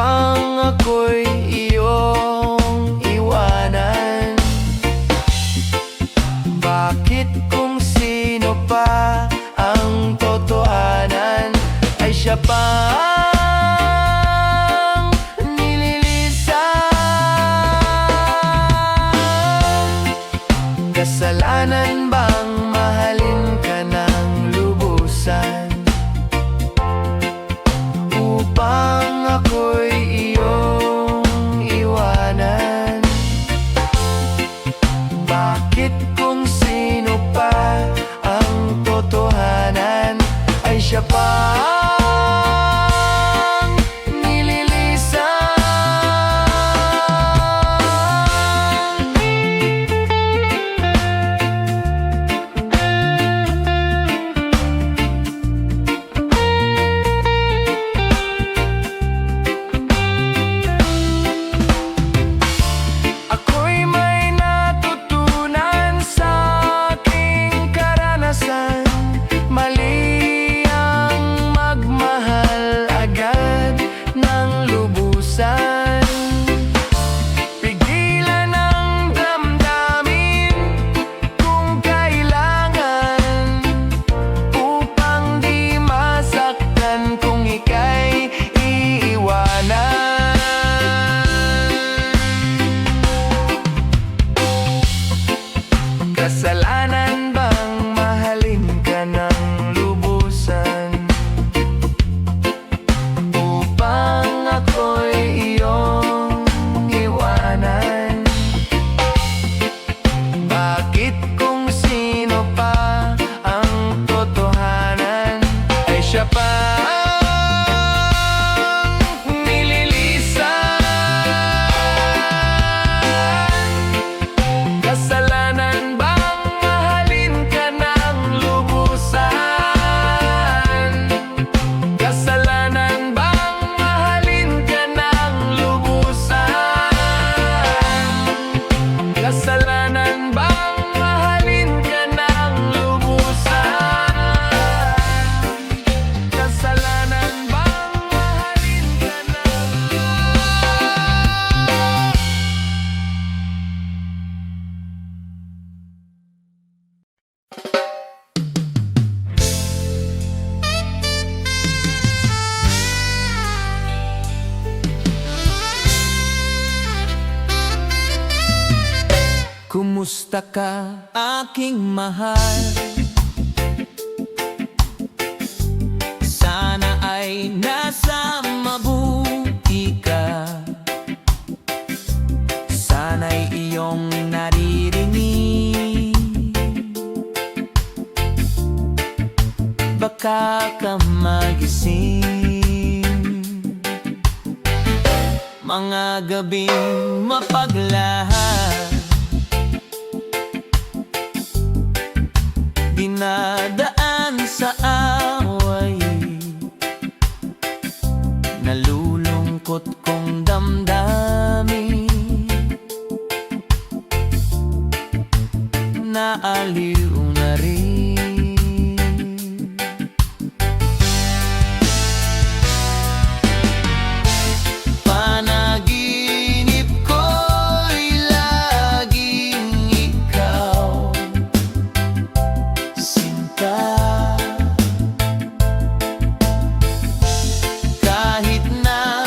upang ako'y iyong iwanan. Bakit kung sino pa ang totohanan ay siya pa ang nililisan? Kasalanan bang mahalin ka ng lubusan upang ako'y iyong iwanan? Bakit kung sino pa ang totohanan ay siya pa ang nililisan? Ako'y may natutunan sa aking karanasan. Mali ang magmahal agad ng lubusan. Pigilan ang damdamin kung kailangan upang di masaktan kung ika'y iiwanan. Kasalanan bang mahalin ka ng lubusan upang ako'y iyong iwanan? Bakit kung sino pa ang totohanan ay siya pa ang nililisan? Kasalanan bang mahalin ka ng lubusan? Kasalanan bang mahalin ka ng lubusan? Kasalanan bang mahalin ka ng lubusan? Kasalanan bang mahalin ka Kumusta ka, aking mahal? Sana ay nasa mabuti ka. Sana'y iyong naririnig. Baka ka magising mga gabing mapaglahat. Dinadaan sa away, nalulungkot kong damdamin. Naaliw na rin. Panaginip ko'y laging ikaw, sinta. Kahit na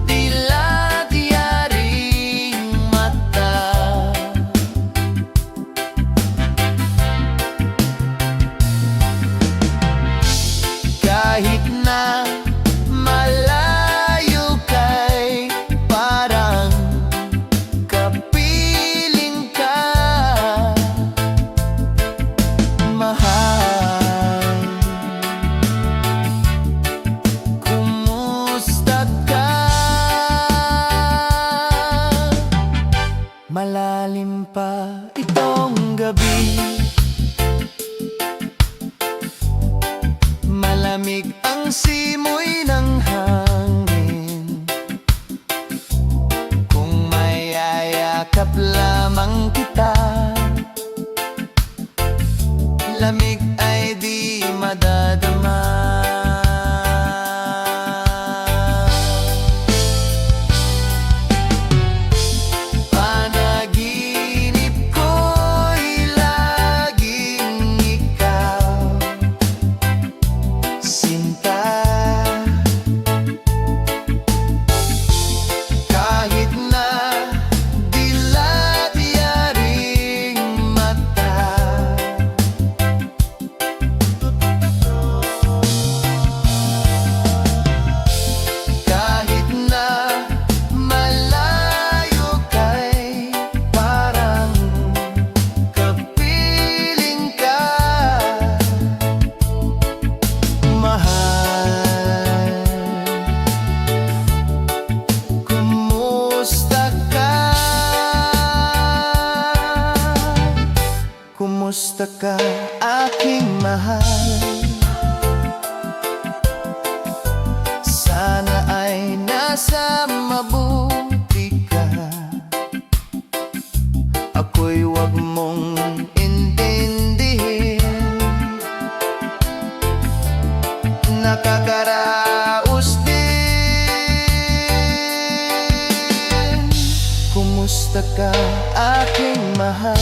dilat yaring mata, ka, aking mahal. Sana ay nasa mabuti ka. Ako'y wag mong intindihin. Nakakaraos din. Kumusta ka, aking mahal?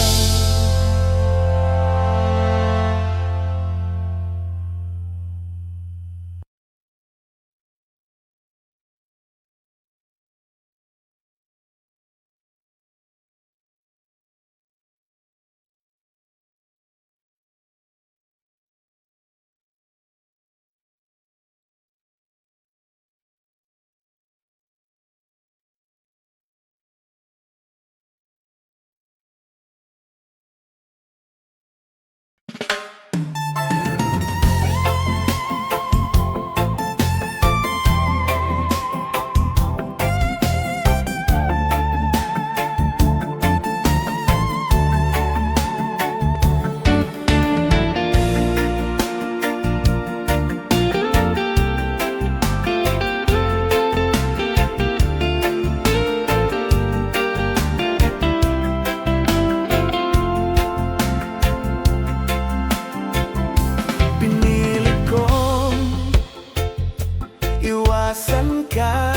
Iwasan ka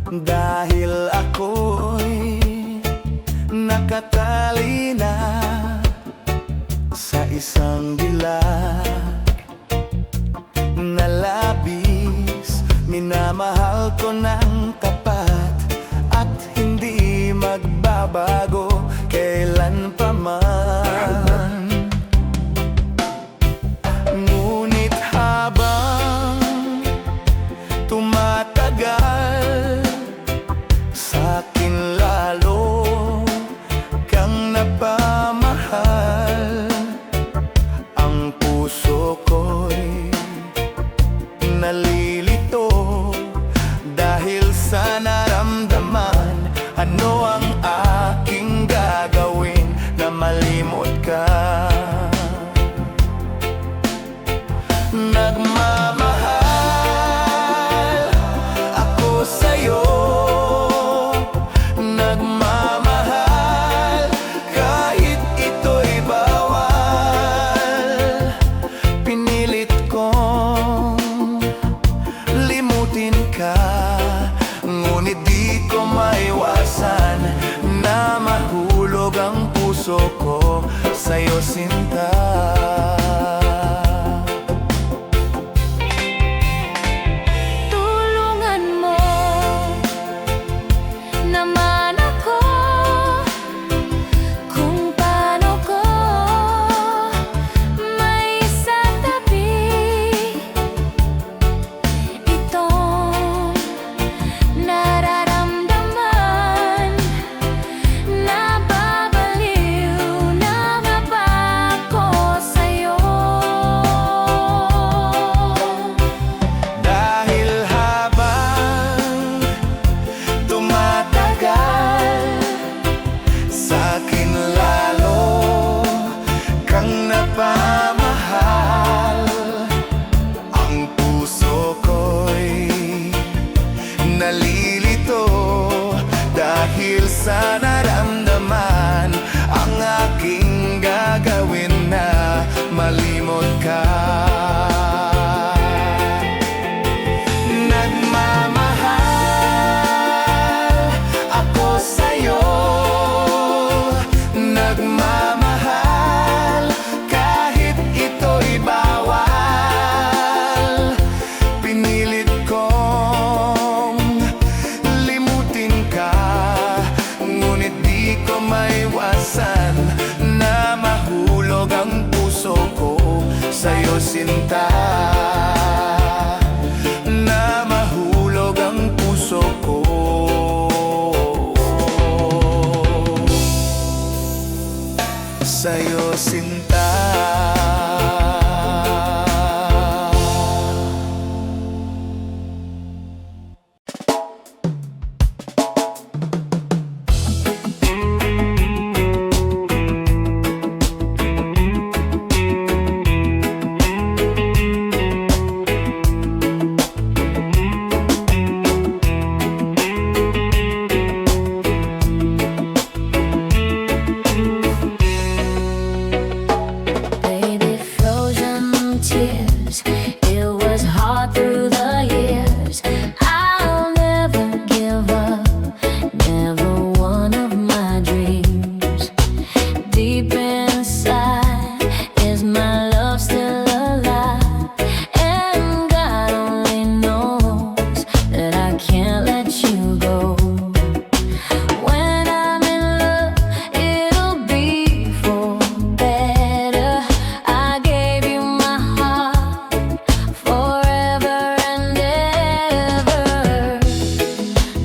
dahil ako'y nakatali na sa isang dilag na labis. Minamahal ko ng tapat at hindi magbabago kailan pa man. Ngunit habang tumatagal, sa'kin lalo kang napamahal. Ang puso ko'y nalilito dahil sa naramdaman. Ano ang aking gagawin na malimot ka? Nagmamahal ako sa'yo, nagmamahal kahit ito'y bawal. Pinilit kong limutin ka, ngunit di ko maiwasan na mahulog ang puso ko sa'yo, sinta. Napamahal ang puso ko'y nalilito dahil sa naramdaman. Ang aking gagawin na malimot ka. Nagmamahal ako sa'yo, nagmamahal kahit ito'y bawal. Pinilit kong limutin ka, ngunit di ko maiwasan na mahulog ang puso ko sa'yo, sinta. Na mahulog ang puso ko sa'yo, sinta. I can't let you go. When I'm in love, it'll be for better. I gave you my heart forever and ever.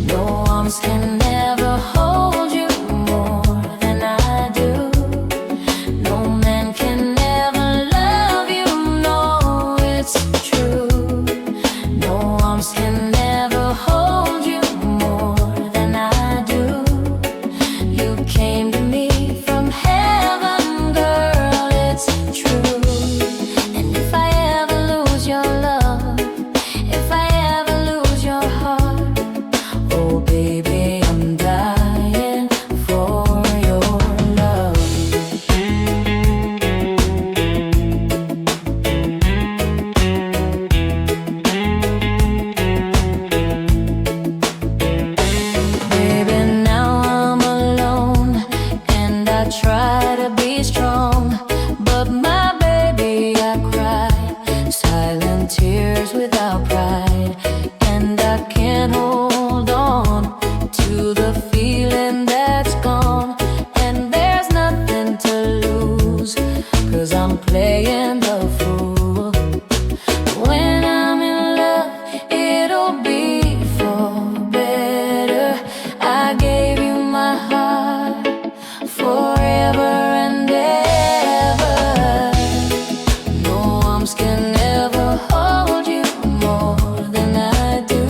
No arms can ever hold you more than I do. No man can ever love you, no, it's true. No arms can never hold you more than I do. You came to me from heaven, girl, it's true. And if I ever lose your love, if I ever lose your heart, oh baby, I'm dying for your love. Baby, now I'm alone and I try to be strong, but my baby, I cry silent tears without pride, and I can't hold on to the feeling that's gone, and there's nothing to lose, 'cause I'm playing the fool. When I'm in love, it'll be for better. I gave you my heart forever and ever. No arms can ever hold you more than I do.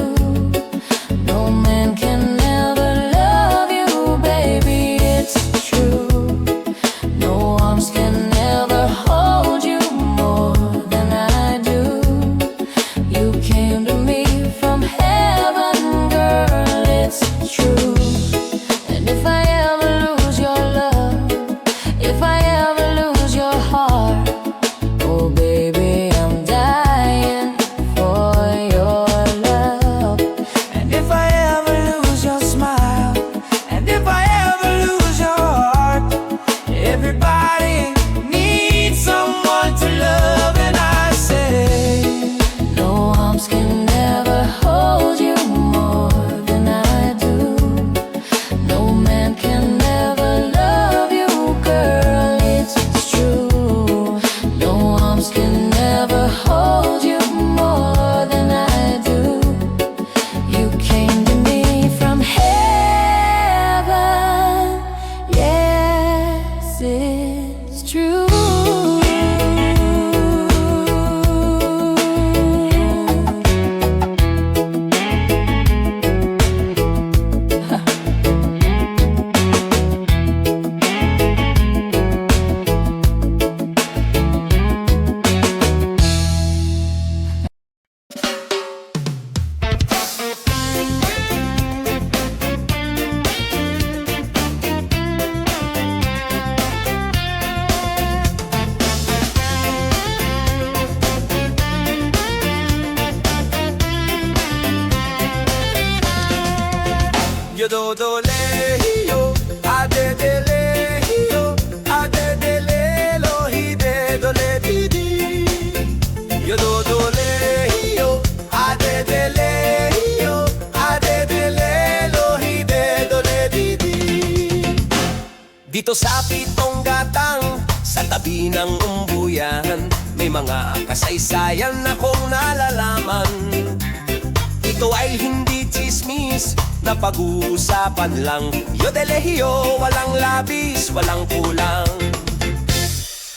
No man can ever love you, baby, it's true. No arms can ever hold you more than I do. You came to me from heaven, girl, it's true. And if I ever lose your love, if I ever lose your heart, oh baby, I'm dying for your love. And if I ever lose your smile, and if I ever lose your heart, everybody needs someone to love, and I say, No arms can never hold you more than I do. No man can never love you, girl, it's true. No arms can never hold you more than I do. You came to me from heaven, yes, it's true. yo do do le yo, a de le yo, a de le lo hi de do le di di. Yo do le yo, a de le yo, a de le lo hi de do le di di. Dito sa Pitong Gatang, sa tabi ng umbuyan, may mga kasaysayan akong nalalaman. Ito ay hindi chismis na pag-uusapan lang. Yo de lehiyo, walang labis, walang kulang.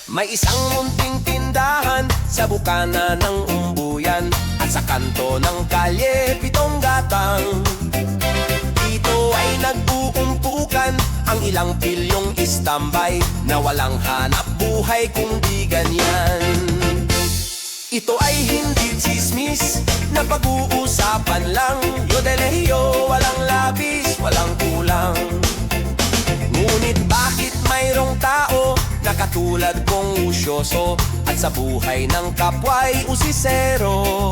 May isang munting tindahan sa bukana ng umbuyan at sa kanto ng kalye Pitong Gatang. Dito ay nag-uumpukan ang ilang pilyong istambay na walang hanap buhay kung di ganyan. Ito ay hindi chismis na pag-uusapan lang. Yo de lehiyo, walang labis, walang kulang. Ngunit bakit mayroong tao na katulad kong usyoso at sa buhay ng kapwa'y usisero?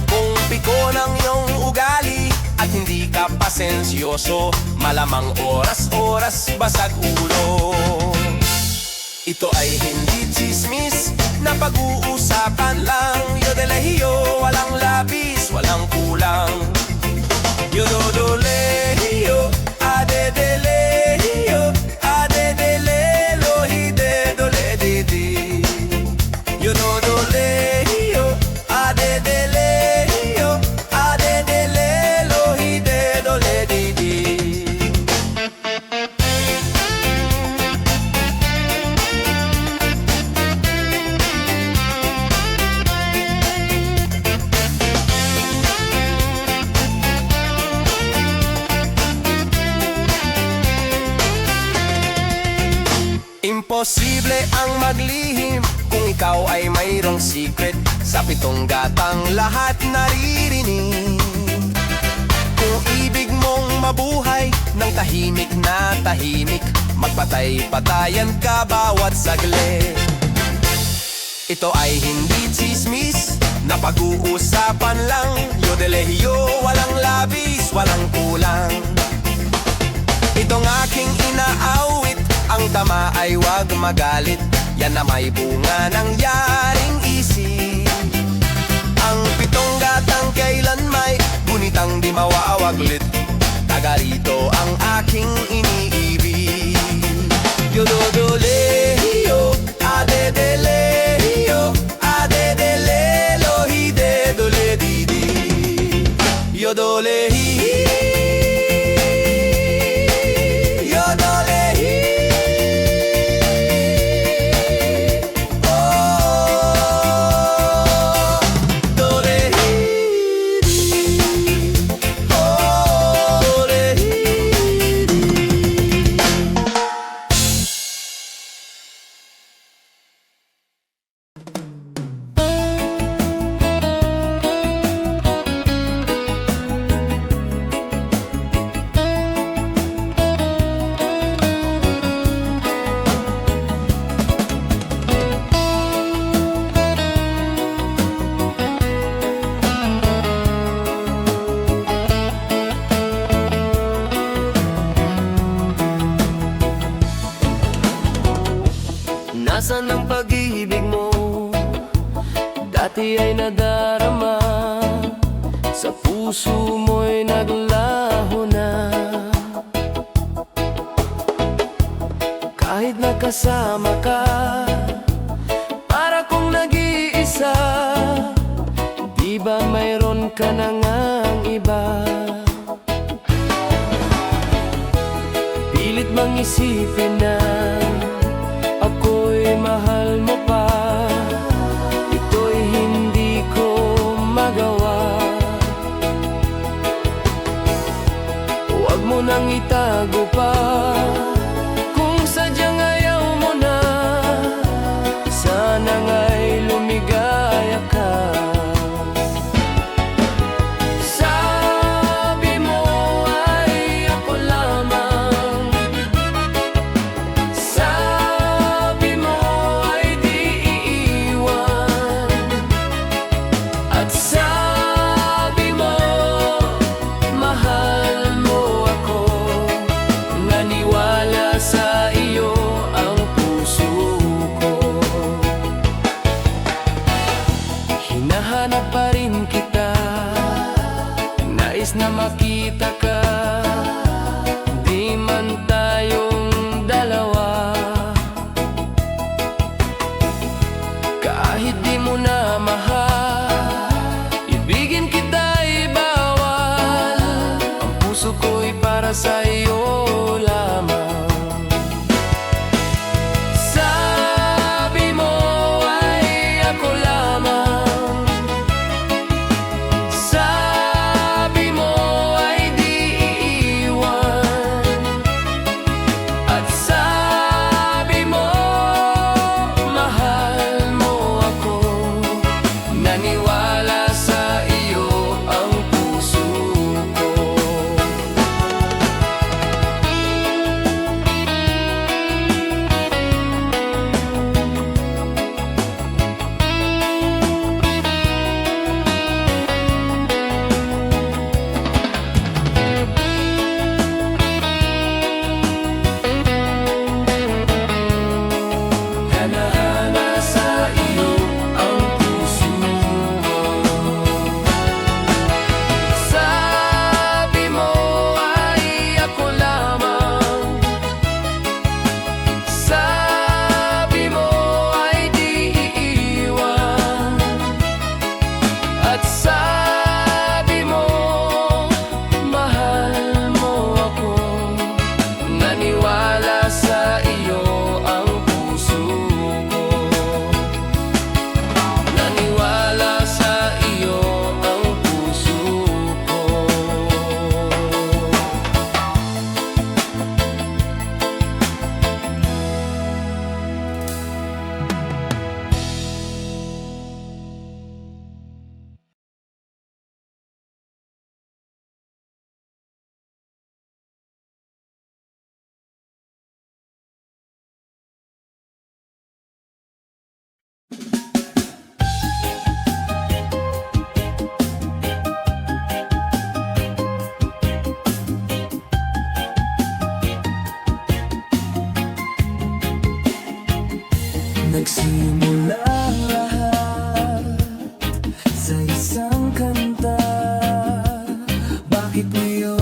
Kung piko ng iyong ugali at hindi ka pasensyoso, malamang oras-oras basag ulo. Ito ay hindi chismis na pag-uusapan lang. Yo de lehiyo, walang labis, walang kulang. Imposible ang maglihim kung ikaw ay mayroong secret. Sa pitong gatang lahat naririnig. Kung ibig mong mabuhay ng tahimik na tahimik, magpatay-patayan ka bawat saglit. Ito ay hindi tsismis na pag-uusapan lang. Yodelehiyo, walang labis, walang kulang. Itong aking inaawit, ang tama ay wag magalit. Yan na may bunga ng yaring isip. Ang pitong gatang kailan may gunitang di mawawaglit. Taga rito ang aking iniibig. Yododolehiyo, adedelehiyo, adedelelo, hidedoledidi. Yodolehi, yodolehi. Oh, dolehi, oh, dolehi. Nasaan ang pag-ibig mo? Dati ay nadarama, sa puso mo'y naglaho na. Kahit nakasama ka, para kong nag-iisa. Di ba mayroon ka na ngang iba? Pilit mang isipin na ako'y mahal mo pa. Ito'y hindi ko magawa. Huwag mo nang itago pa. Kung sadyang ayaw mo na, sana nga'y lumigaya ka. Sabi mo ay ako lamang. Sabi mo ay di iiwan. At sabi mo mahal mo ako. Naniwala sa iyo ang puso ko. Hinahanap pa rin kita, nais na makita ka. Di man tayong dalawa, kahit di mo na mahal, ibigin kita'y bawal. Ang puso ko'y para sa iyo lamang. Sabi mo ay ako lamang. Sabi mo ay di with me,